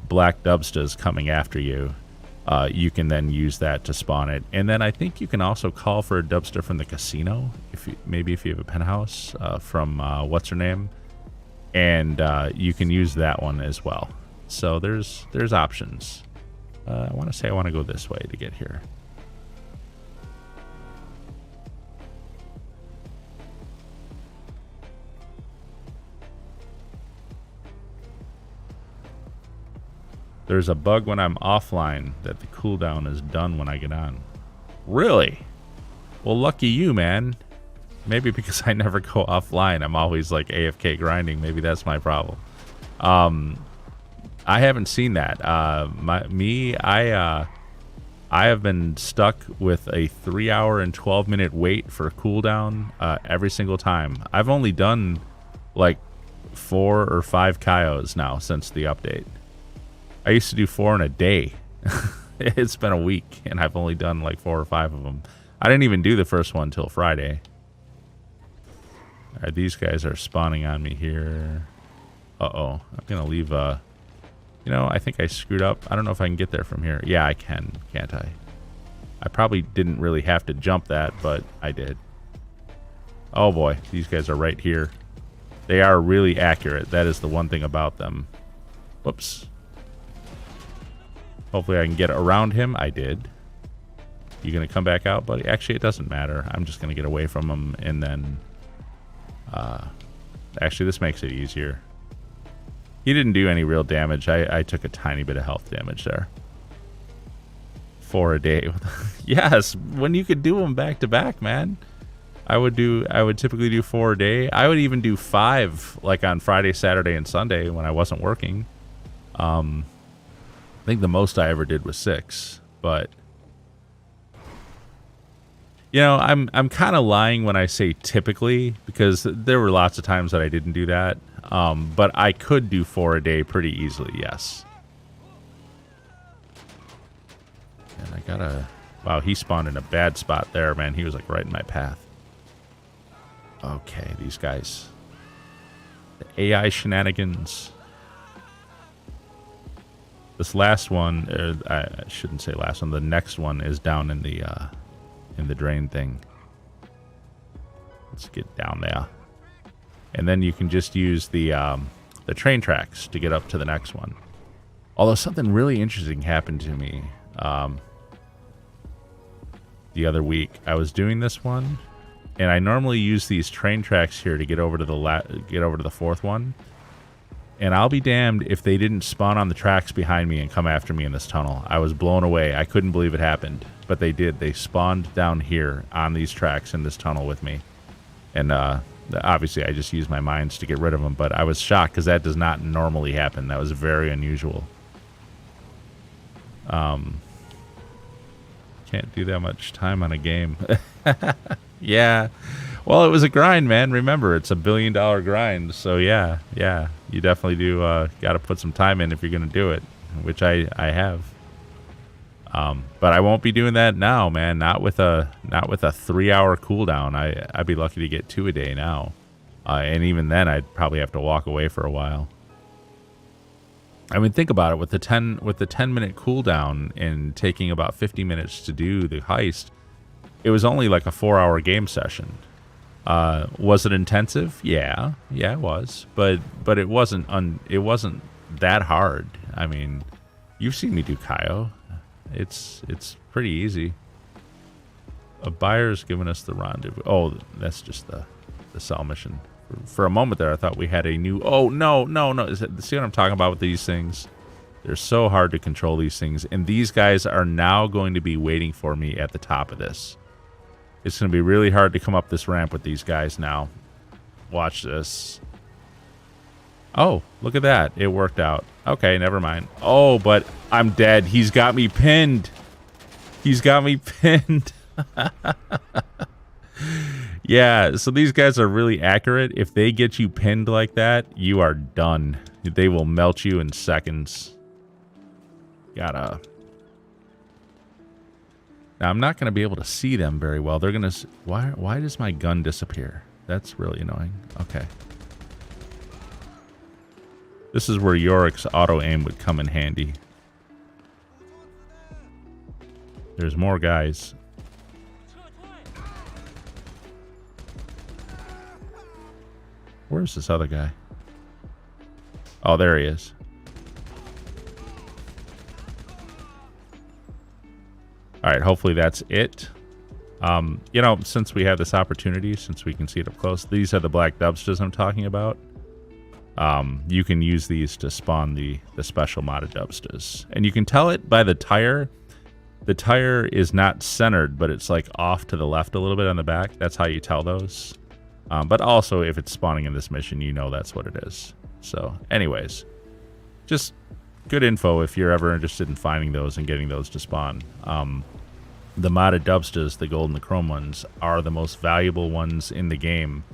black dubsters coming after you, you can then use that to spawn it. And then I think you can also call for a dubster from the casino, if you have a penthouse from what's her name, and you can use that one as well. So there's options. I want to go this way to get here. There's a bug when I'm offline that the cooldown is done when I get on. Really? Well, lucky you, man. Maybe because I never go offline. I'm always like AFK grinding. Maybe that's my problem. I haven't seen that. I have been stuck with a 3-hour and 12-minute wait for cooldown every single time. I've only done like 4 or 5 Cayos now since the update. I used to do 4 in a day. It's been a week, and I've only done like 4 or 5 of them. I didn't even do the first one till Friday. All right, these guys are spawning on me here. Uh-oh. I'm going to leave, you know, I think I screwed up. I don't know if I can get there from here. Yeah, I can, can't I? I probably didn't really have to jump that, but I did. Oh boy, these guys are right here. They are really accurate. That is the one thing about them. Whoops. Hopefully I can get around him. I did. You gonna come back out, buddy? Actually, it doesn't matter. I'm just gonna get away from him, and then... actually, this makes it easier. He didn't do any real damage. I took a tiny bit of health damage there. 4 a day. Yes, when you could do them back to back, man. I would typically do 4 a day. I would even do 5, like on Friday, Saturday, and Sunday when I wasn't working. I think the most I ever did was 6, but you know, I'm kind of lying when I say typically, because there were lots of times that I didn't do that. But I could do 4 a day pretty easily, yes. And I gotta... Wow, he spawned in a bad spot there, man. He was like right in my path. Okay, these guys. The AI shenanigans. This last one, I shouldn't say last one, the next one is down in the drain thing. Let's get down there. And then you can just use the train tracks to get up to the next one. Although something really interesting happened to me the other week. I was doing this one, and I normally use these train tracks here to get over to the fourth one. And I'll be damned if they didn't spawn on the tracks behind me and come after me in this tunnel. I was blown away. I couldn't believe it happened, but they did. They spawned down here on these tracks in this tunnel with me, and obviously I just used my mines to get rid of them. But I was shocked because that does not normally happen. That was very unusual. Can't do that much time on a game. Yeah. Well, it was a grind, man. Remember, it's $1 billion grind. So yeah, you definitely do got to put some time in if you're going to do it, which I have. But I won't be doing that now, man. Not with a 3-hour cooldown. I'd be lucky to get 2 a day now, and even then, I'd probably have to walk away for a while. I mean, think about it. With the 10-minute cooldown and taking about 50 minutes to do the heist, it was only like a 4-hour game session. Was it intensive? Yeah, it was. But it wasn't that hard. I mean, you've seen me do Cayo. It's pretty easy. A buyer's given us the rendezvous. Oh, that's just the cell mission. For a moment there, I thought we had a new... Oh, no. See what I'm talking about with these things? They're so hard to control, these things. And these guys are now going to be waiting for me at the top of this. It's going to be really hard to come up this ramp with these guys now. Watch this. Oh, look at that. It worked out. Okay, never mind. Oh, but I'm dead. He's got me pinned. Yeah, so these guys are really accurate. If they get you pinned like that, you are done. They will melt you in seconds. Now, I'm not going to be able to see them very well. They're going to... Why does my gun disappear? That's really annoying. Okay. This is where Yorick's auto-aim would come in handy. There's more guys. Where's this other guy? Oh, there he is. All right, hopefully that's it. You know, since we have this opportunity, since we can see it up close, these are the black dubsters I'm talking about. You can use these to spawn the special modded dubsters. And you can tell it by the tire. The tire is not centered, but it's like off to the left a little bit on the back. That's how you tell those. But also, if it's spawning in this mission, you know that's what it is. So, anyways, just good info if you're ever interested in finding those and getting those to spawn. The modded dubsters, the gold and the chrome ones, are the most valuable ones in the game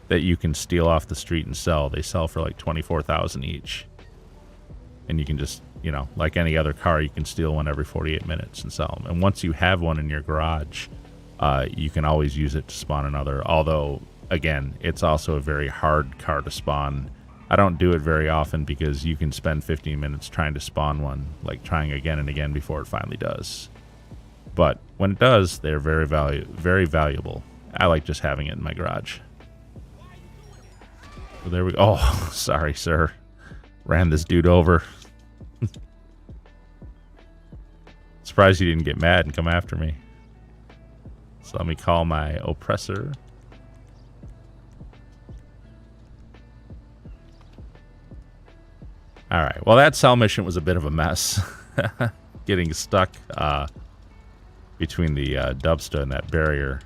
that you can steal off the street and sell. They sell for like 24,000 each. And you can just, you know, like any other car, you can steal one every 48 minutes and sell them. And once you have one in your garage, you can always use it to spawn another. Although again, it's also a very hard car to spawn. I don't do it very often because you can spend 15 minutes trying to spawn one, like trying again and again before it finally does. But when it does, they're very valuable. I like just having it in my garage. So there we go. Oh, sorry, sir. Ran this dude over. Surprised he didn't get mad and come after me. So let me call my oppressor. All right. Well, that cell mission was a bit of a mess. Getting stuck between the dubsta and that barrier.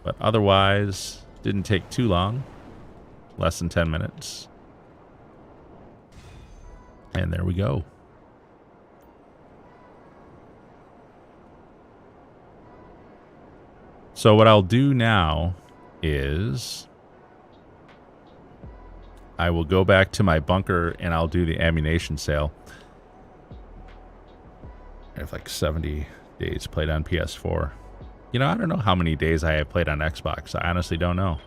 But otherwise, didn't take too long. Less than 10 minutes. And there we go. So what I'll do now is I will go back to my bunker and I'll do the ammunition sale. I have like 70 days played on PS4. You know, I don't know how many days I have played on Xbox. I honestly don't know.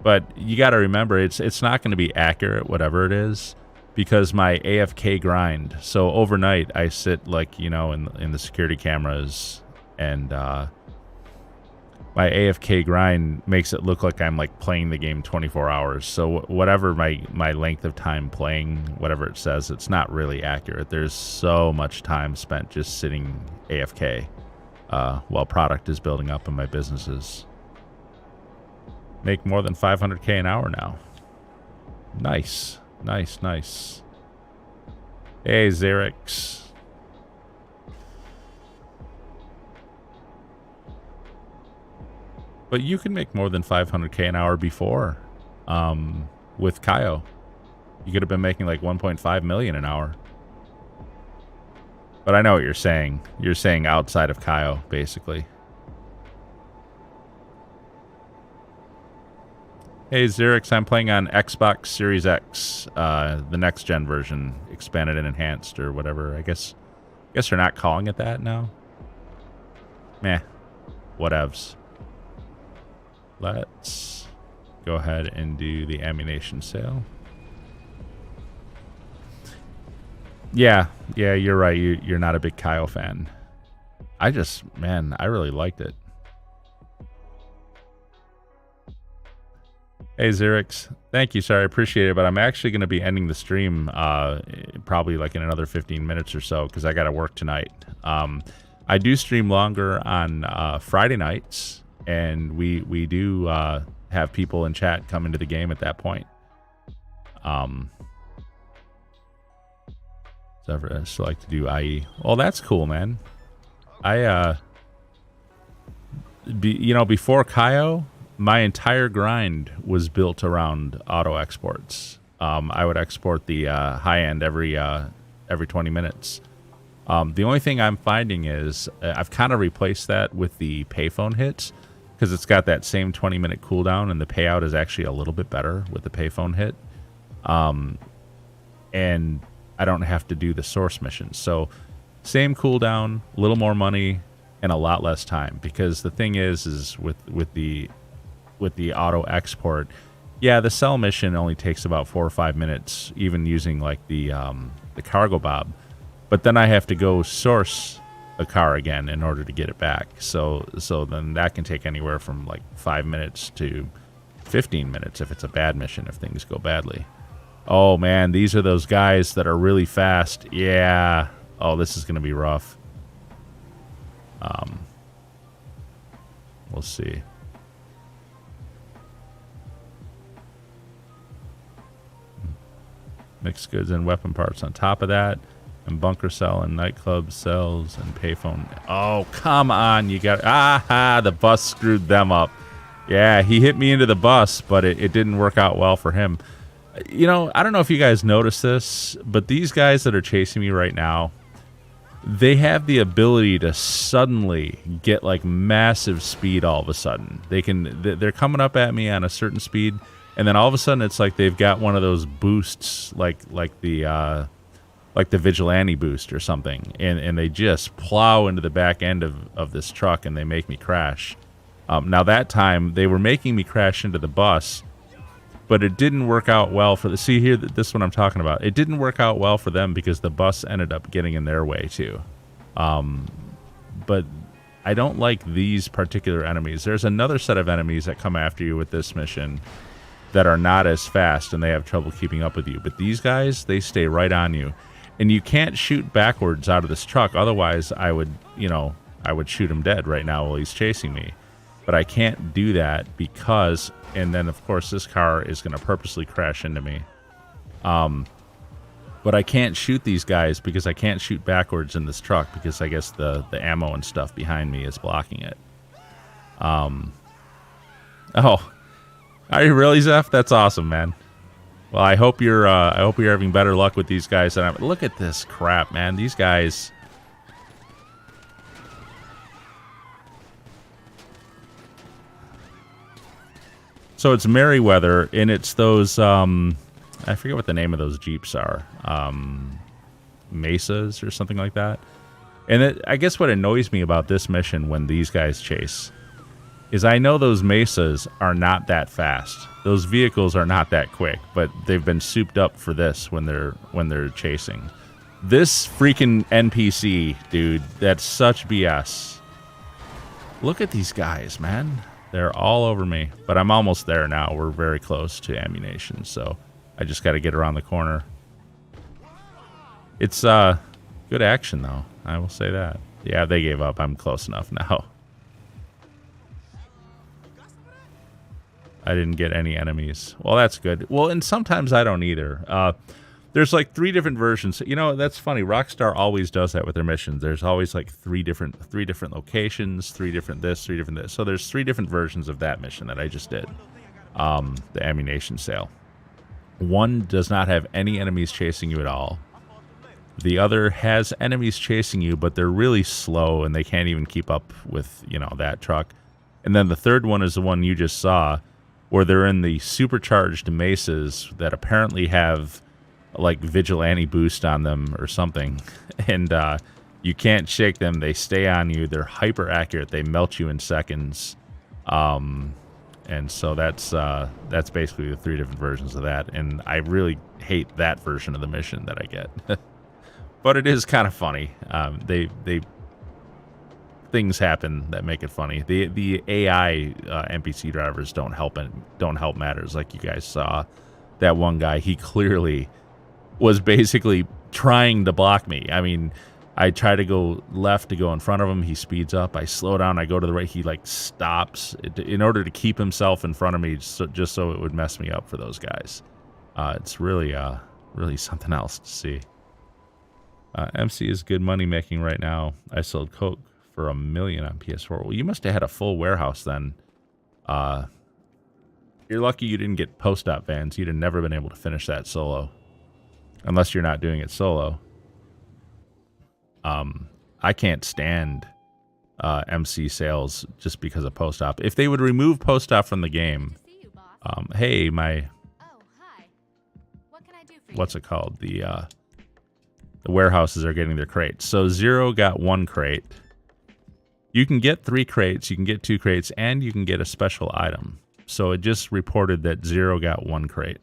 But you got to remember, it's not going to be accurate, whatever it is, because my AFK grind. So overnight, I sit like, you know, in the security cameras, and my AFK grind makes it look like I'm like playing the game 24 hours. So whatever my length of time playing, whatever it says, it's not really accurate. There's so much time spent just sitting AFK while product is building up in my businesses. Make more than 500K an hour now. Nice, nice, nice. Hey, Xerix. But you can make more than 500K an hour before with Cayo. You could have been making like 1.5 million an hour. But I know what you're saying. You're saying outside of Cayo, basically. Hey, Xerix, I'm playing on Xbox Series X, the next-gen version, expanded and enhanced, or whatever. I guess they're not calling it that now. Meh. Whatevs. Let's go ahead and do the ammunition sale. Yeah, you're right. You're not a big Cayo fan. I really liked it. Hey, Xerix. Thank you, sir. I appreciate it, but I'm actually going to be ending the stream probably like in another 15 minutes or so because I got to work tonight. I do stream longer on Friday nights, and we do have people in chat come into the game at that point. So I still like to do IE. Well, that's cool, man. Before Cayo, my entire grind was built around auto exports. I would export the high end every 20 minutes. The only thing I'm finding is I've kind of replaced that with the payphone hits because it's got that same 20-minute cooldown, and the payout is actually a little bit better with the payphone hit. And I don't have to do the source missions. So same cooldown, a little more money, and a lot less time. Because the thing is with the auto export, yeah, the cell mission only takes about 4 or 5 minutes, even using like the cargo bob. But then I have to go source a car again in order to get it back. So then that can take anywhere from like 5 minutes to 15 minutes if it's a bad mission, if things go badly. Oh man, these are those guys that are really fast. Yeah. Oh, this is going to be rough. We'll see. Mixed goods and weapon parts on top of that. And bunker cell and nightclub cells and payphone. Oh, come on. You got... the bus screwed them up. Yeah, he hit me into the bus, but it didn't work out well for him. You know, I don't know if you guys notice this, but these guys that are chasing me right now, they have the ability to suddenly get like massive speed all of a sudden. They're coming up at me on a certain speed, and then all of a sudden it's like they've got one of those boosts like the like the vigilante boost or something, and they just plow into the back end of this truck and they make me crash. Now that time they were making me crash into the bus, but it didn't work out well for the, see here, this is what I'm talking about. It didn't work out well for them because the bus ended up getting in their way too. But I don't like these particular enemies. There's another set of enemies that come after you with this mission that are not as fast and they have trouble keeping up with you. But these guys, they stay right on you. And you can't shoot backwards out of this truck. Otherwise, I would, you know, I would shoot him dead right now while he's chasing me. But I can't do that because, and then of course this car is going to purposely crash into me. But I can't shoot these guys because I can't shoot backwards in this truck because I guess the ammo and stuff behind me is blocking it. Oh, are you really, Zeph? That's awesome, man. Well, I hope you're having better luck with these guys. And look at this crap, man. These guys. So it's Merryweather, and it's those. I forget what the name of those Jeeps are. Mesas or something like that. And I guess what annoys me about this mission when these guys chase is I know those Mesas are not that fast. Those vehicles are not that quick, but they've been souped up for this when they're chasing. This freaking NPC, dude, that's such BS. Look at these guys, man. They're all over me, but I'm almost there now. We're very close to ammunition, so I just got to get around the corner. It's good action, though. I will say that. Yeah, they gave up. I'm close enough now. I didn't get any enemies. Well, that's good. Well, and sometimes I don't either. There's like 3 different versions. You know, that's funny. Rockstar always does that with their missions. There's always like 3 different locations, 3 different this, 3 different this. So there's 3 different versions of that mission that I just did. The ammunition sale. One does not have any enemies chasing you at all. The other has enemies chasing you, but they're really slow and they can't even keep up with, you know, that truck. And then the third one is the one you just saw, where they're in the supercharged mesas that apparently have like vigilante boost on them or something. And you can't shake them. They stay on you. They're hyper accurate. They melt you in seconds. And so that's basically the 3 different versions of that. And I really hate that version of the mission that I get. But it is kind of funny. Things happen that make it funny. The AI NPC drivers don't help matters. Like you guys saw, that one guy, he clearly was basically trying to block me. I mean, I try to go left to go in front of him. He speeds up. I slow down. I go to the right. He like stops in order to keep himself in front of me, just so it would mess me up for those guys. It's really something else to see. MC is good money making right now. I sold Coke for $1 million on PS4. Well, you must have had a full warehouse then. You're lucky you didn't get post-op vans. You'd have never been able to finish that solo. Unless you're not doing it solo. I can't stand MC sales just because of post-op. If they would remove post-op from the game, hey, my... Oh, hi. What can I do for you? What's it called? The warehouses are getting their crates. So Zero got 1 crate. You can get 3 crates, you can get 2 crates, and you can get a special item. So it just reported that Zero got 1 crate.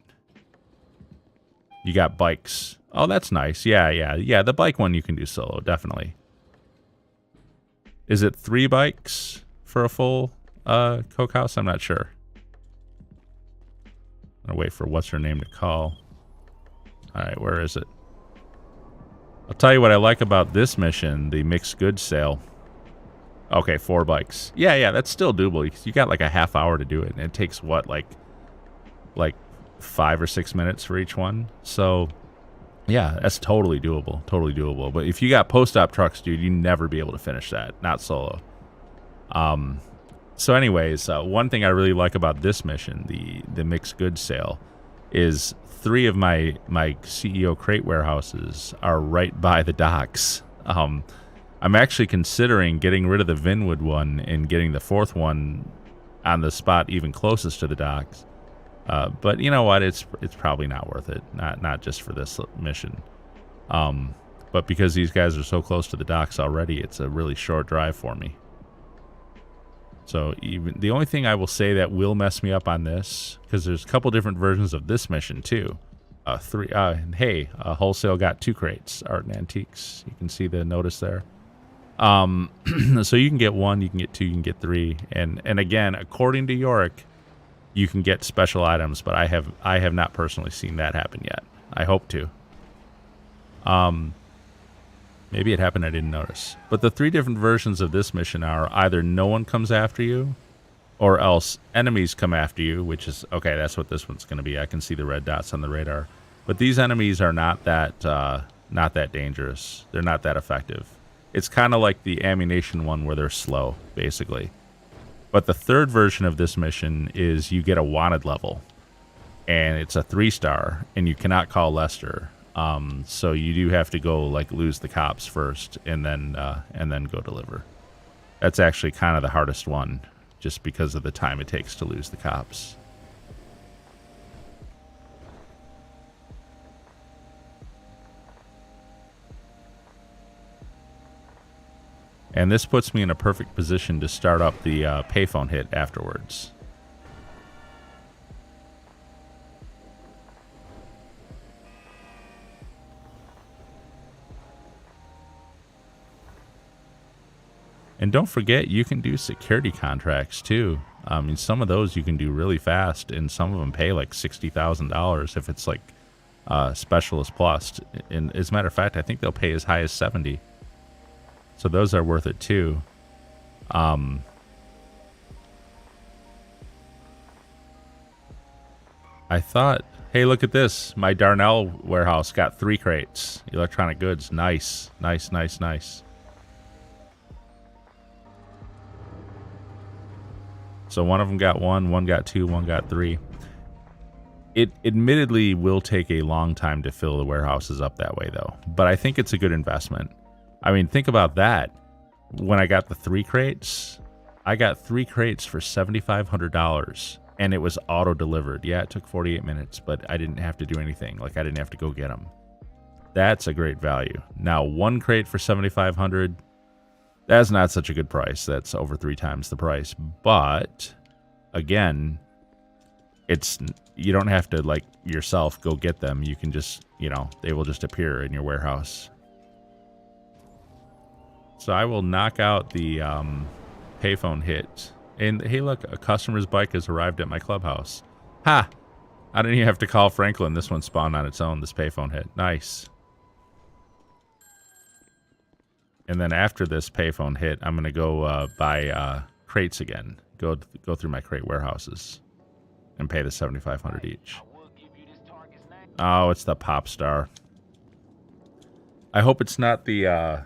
You got bikes. Oh, that's nice. Yeah. The bike one you can do solo, definitely. Is it 3 bikes for a full Coke house? I'm not sure. I'm gonna wait for what's her name to call. All right, where is it? I'll tell you what I like about this mission, the mixed goods sale. Okay, 4 bikes. Yeah, that's still doable. You got like a half hour to do it, and it takes what, like 5 or 6 minutes for each one. So, yeah, that's totally doable. Totally doable. But if you got post-op trucks, dude, you'd never be able to finish that. Not solo. So anyways, one thing I really like about this mission, the mixed goods sale, is 3 of my CEO crate warehouses are right by the docks. I'm actually considering getting rid of the Vinwood one and getting the 4th one on the spot even closest to the docks. But you know what? It's probably not worth it. Not just for this mission. But because these guys are so close to the docks already, it's a really short drive for me. So even the only thing I will say that will mess me up on this, because there's a couple different versions of this mission too. Wholesale got 2 crates, art and antiques. You can see the notice there. So you can get 1, you can get 2, you can get 3, and again, according to Yorick, you can get special items, but I have not personally seen that happen yet. I hope to. Maybe it happened, I didn't notice. But the 3 different versions of this mission are either no one comes after you, or else enemies come after you, which is, okay, that's what this one's going to be. I can see the red dots on the radar. But these enemies are not that dangerous. They're not that effective. It's kind of like the ammunition one where they're slow, basically. But the 3rd version of this mission is you get a wanted level. And it's a 3-star, and you cannot call Lester. So you do have to go, like, lose the cops first, and then go deliver. That's actually kind of the hardest one, just because of the time it takes to lose the cops. And this puts me in a perfect position to start up the payphone hit afterwards. And don't forget, you can do security contracts too. I mean, some of those you can do really fast, and some of them pay like $60,000 if it's like Specialist Plus. And as a matter of fact, I think they'll pay as high as 70. So those are worth it too. I thought, hey, look at this. My Darnell warehouse got 3 crates. Electronic goods. Nice, nice, nice, nice. So one of them got 1, one got 2, one got 3. It admittedly will take a long time to fill the warehouses up that way, though. But I think it's a good investment. I mean, think about that. When I got the 3 crates, I got 3 crates for $7,500, and it was auto-delivered. Yeah, it took 48 minutes, but I didn't have to do anything. Like, I didn't have to go get them. That's a great value. Now, 1 crate for $7,500, that's not such a good price. That's over 3 times the price. But, again, you don't have to, like, yourself go get them. You can just, they will just appear in your warehouse. So I will knock out the payphone hit. And hey, look, a customer's bike has arrived at my clubhouse. Ha! I didn't even have to call Franklin. This one spawned on its own, this payphone hit. Nice. And then after this payphone hit, I'm going to go buy crates again. Go through my crate warehouses and pay the $7,500 each. Oh, it's the pop star. I hope it's not the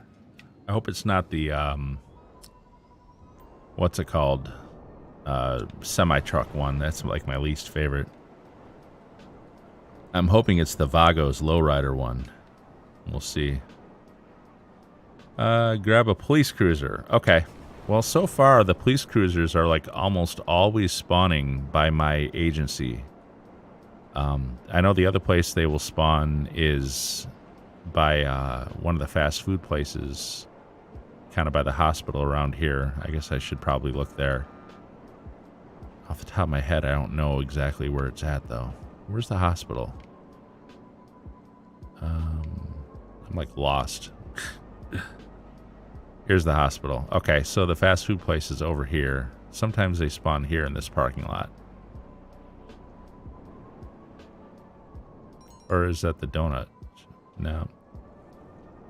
what's it called? Semi-truck one. That's like my least favorite. I'm hoping it's the Vagos lowrider one. We'll see. Grab a police cruiser. Okay. Well, so far the police cruisers are like almost always spawning by my agency. I know the other place they will spawn is by one of the fast food places, kind of by the hospital around here. I guess I should probably look there. Off the top of my head, I don't know exactly where it's at, though. Where's the hospital? I'm like lost. Here's the hospital. Okay, so the fast food place is over here. Sometimes they spawn here in this parking lot. Or is that the donut? No.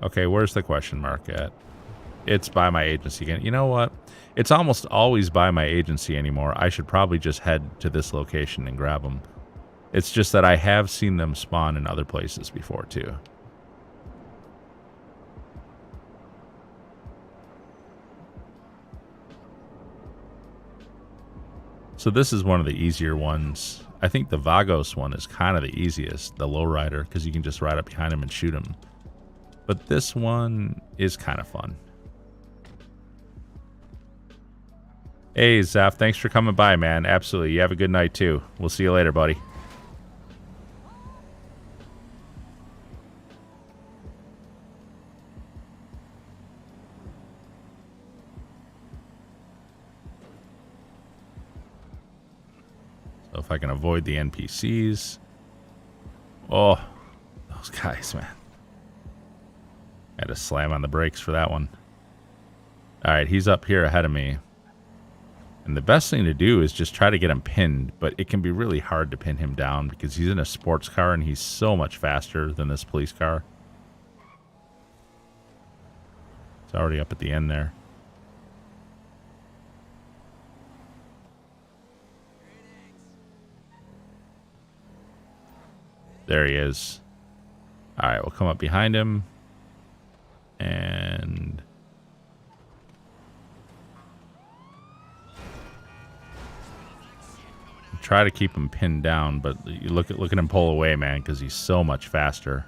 Okay, where's the question mark at? It's by my agency again. You know what? It's almost always by my agency anymore. I should probably just head to this location and grab them. It's just that I have seen them spawn in other places before, too. So this is one of the easier ones. I think the Vagos one is kind of the easiest, the lowrider, because you can just ride up behind him and shoot him. But this one is kind of fun. Hey, Zaf, thanks for coming by, man. Absolutely. You have a good night, too. We'll see you later, buddy. if I can avoid the NPCs. Oh, those guys, man. Had to slam on the brakes for that one. Alright, he's up here ahead of me. And the best thing to do is just try to get him pinned, but it can be really hard to pin him down because he's in a sports car and he's so much faster than this police car. It's already up at the end there. There he is. Alright, we'll come up behind him. And try to keep him pinned down, but you look at him pull away, man, because he's so much faster.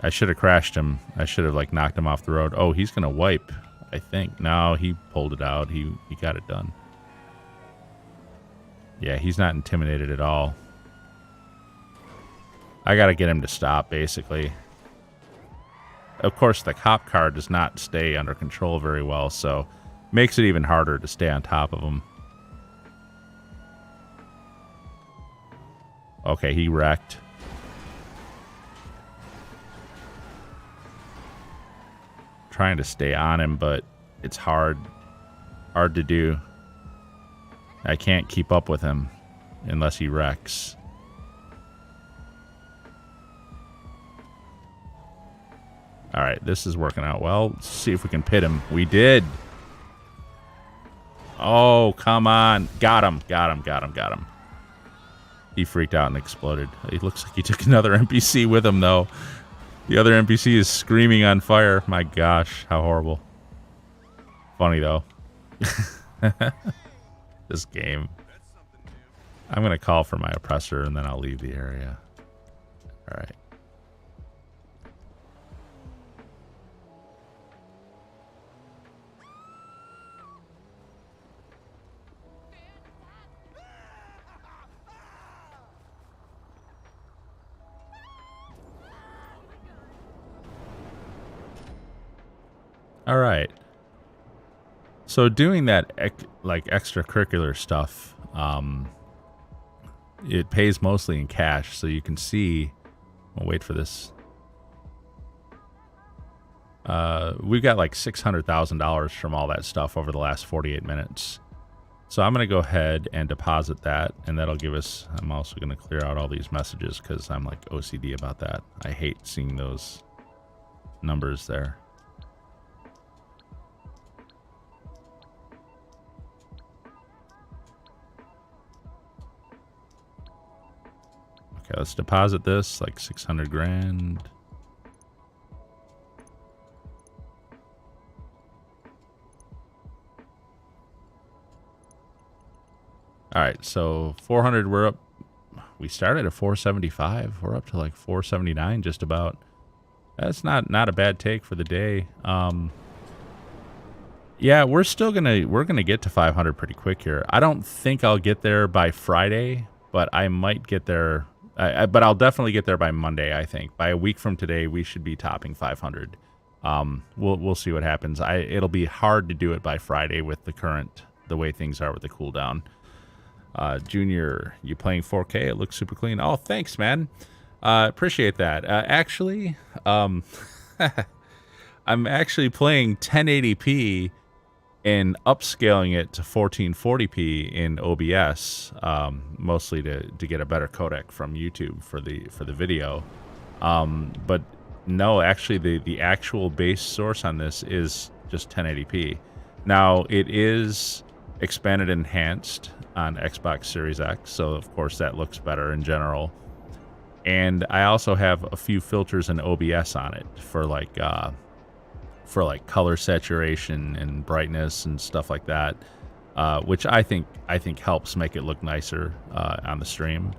I should have crashed him. I should have like knocked him off the road. Oh, he's gonna wipe, I think. No, he pulled it out. He got it done. Yeah, he's not intimidated at all. I gotta get him to stop, basically. Of course, the cop car does not stay under control very well, so makes it even harder to stay on top of him. Okay, he wrecked. Trying to stay on him, but it's hard. Hard to do. I can't keep up with him unless he wrecks. Alright, this is working out well. Let's see if we can pit him. We did. Oh, come on. Got him. Got him. Got him. Got him. He freaked out and exploded. It looks like he took another NPC with him, though. The other NPC is screaming on fire. My gosh, how horrible. Funny, though. This game. I'm going to call for my oppressor, and then I'll leave the area. All right. All right. So doing that like extracurricular stuff, it pays mostly in cash. So you can see. I'll wait for this. We've got like $600,000 from all that stuff over the last 48 minutes. So I'm going to go ahead and deposit that, and that'll give us. I'm also going to clear out all these messages because I'm like OCD about that. I hate seeing those numbers there. Okay, let's deposit this, like 600 grand. All right, so 400, we're up. We started at 475. We're up to like 479 just about. That's not a bad take for the day. Yeah, we're gonna get to 500 pretty quick here. I don't think I'll get there by Friday, but I might get there. But I'll definitely get there by Monday, I think. By a week from today, we should be topping 500. We'll see what happens. It'll be hard to do it by Friday with the way things are with the cooldown. Junior, you playing 4K? It looks super clean. Oh, thanks, man. Appreciate that. Actually, I'm actually playing 1080p and upscaling it to 1440p in OBS, mostly to get a better codec from YouTube for the video. But no, actually the actual base source on this is just 1080p. Now it is expanded and enhanced on Xbox Series X, so of course that looks better in general. And I also have a few filters in OBS on it for like color saturation and brightness and stuff like that, which I think helps make it look nicer on the stream.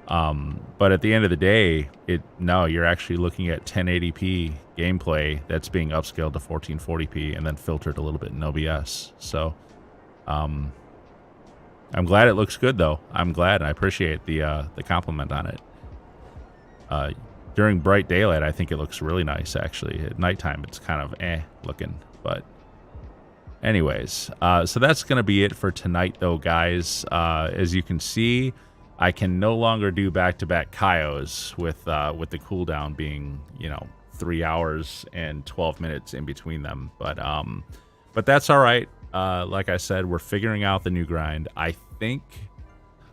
But at the end of the day, you're actually looking at 1080p gameplay that's being upscaled to 1440p and then filtered a little bit in OBS. So I'm glad it looks good, though. I'm glad, and I appreciate the compliment on it. During bright daylight, I think it looks really nice, actually. At nighttime, it's kind of looking, but Anyways, so that's going to be it for tonight, though, guys. As you can see, I can no longer do back-to-back Cayos with the cooldown being, 3 hours and 12 minutes in between them. But that's all right. Like I said, we're figuring out the new grind. I think,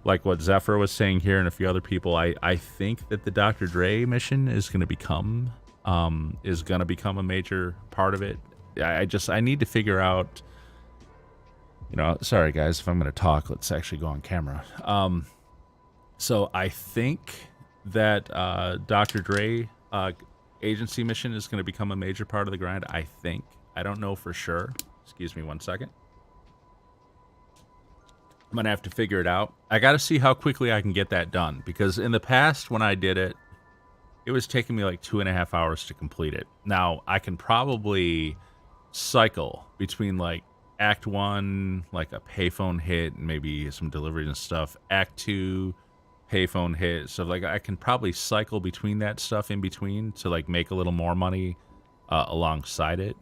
like what Zephyr was saying here and a few other people, I think that the Dr. Dre mission is going to become a major part of it. I need to figure out, sorry guys, if I'm going to talk, let's actually go on camera. So I think that Dr. Dre agency mission is going to become a major part of the grind. I think. I don't know for sure. Excuse me 1 second. I'm going to have to figure it out. I got to see how quickly I can get that done, because in the past when I did it, it was taking me like 2.5 hours to complete it. Now, I can probably cycle between like Act 1, like a payphone hit, and maybe some deliveries and stuff. Act 2, payphone hit. So like I can probably cycle between that stuff in between to like make a little more money alongside it.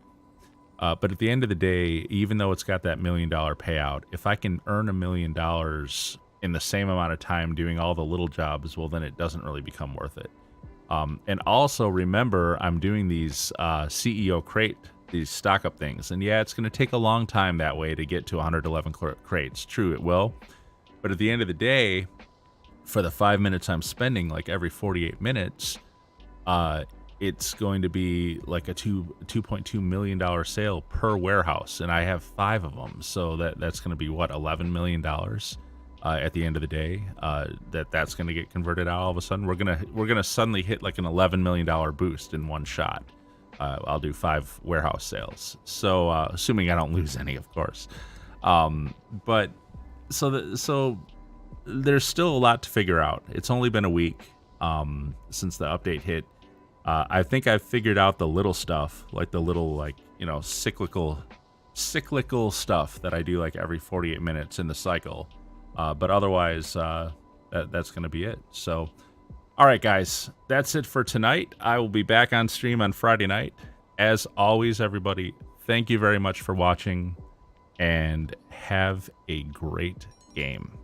But at the end of the day, even though it's got that $1 million payout, if I can earn $1 million in the same amount of time doing all the little jobs, well, then it doesn't really become worth it. And also remember, I'm doing these CEO crate, these stock up things. And yeah, it's going to take a long time that way to get to 111 crates. True, it will. But at the end of the day, for the 5 minutes I'm spending, like every 48 minutes, it's going to be like a $2.2 million sale per warehouse. And I have 5 of them. So that's going to be, what, $11 million at the end of the day. That's going to get converted out all of a sudden. We're gonna suddenly hit like an $11 million boost in one shot. I'll do 5 warehouse sales. So assuming I don't lose any, of course. But so there's still a lot to figure out. It's only been a week since the update hit. I think I've figured out the little stuff, like the little cyclical stuff that I do like every 48 minutes in the cycle. But otherwise, that's going to be it. So, all right, guys, that's it for tonight. I will be back on stream on Friday night. As always, everybody, thank you very much for watching, and have a great game.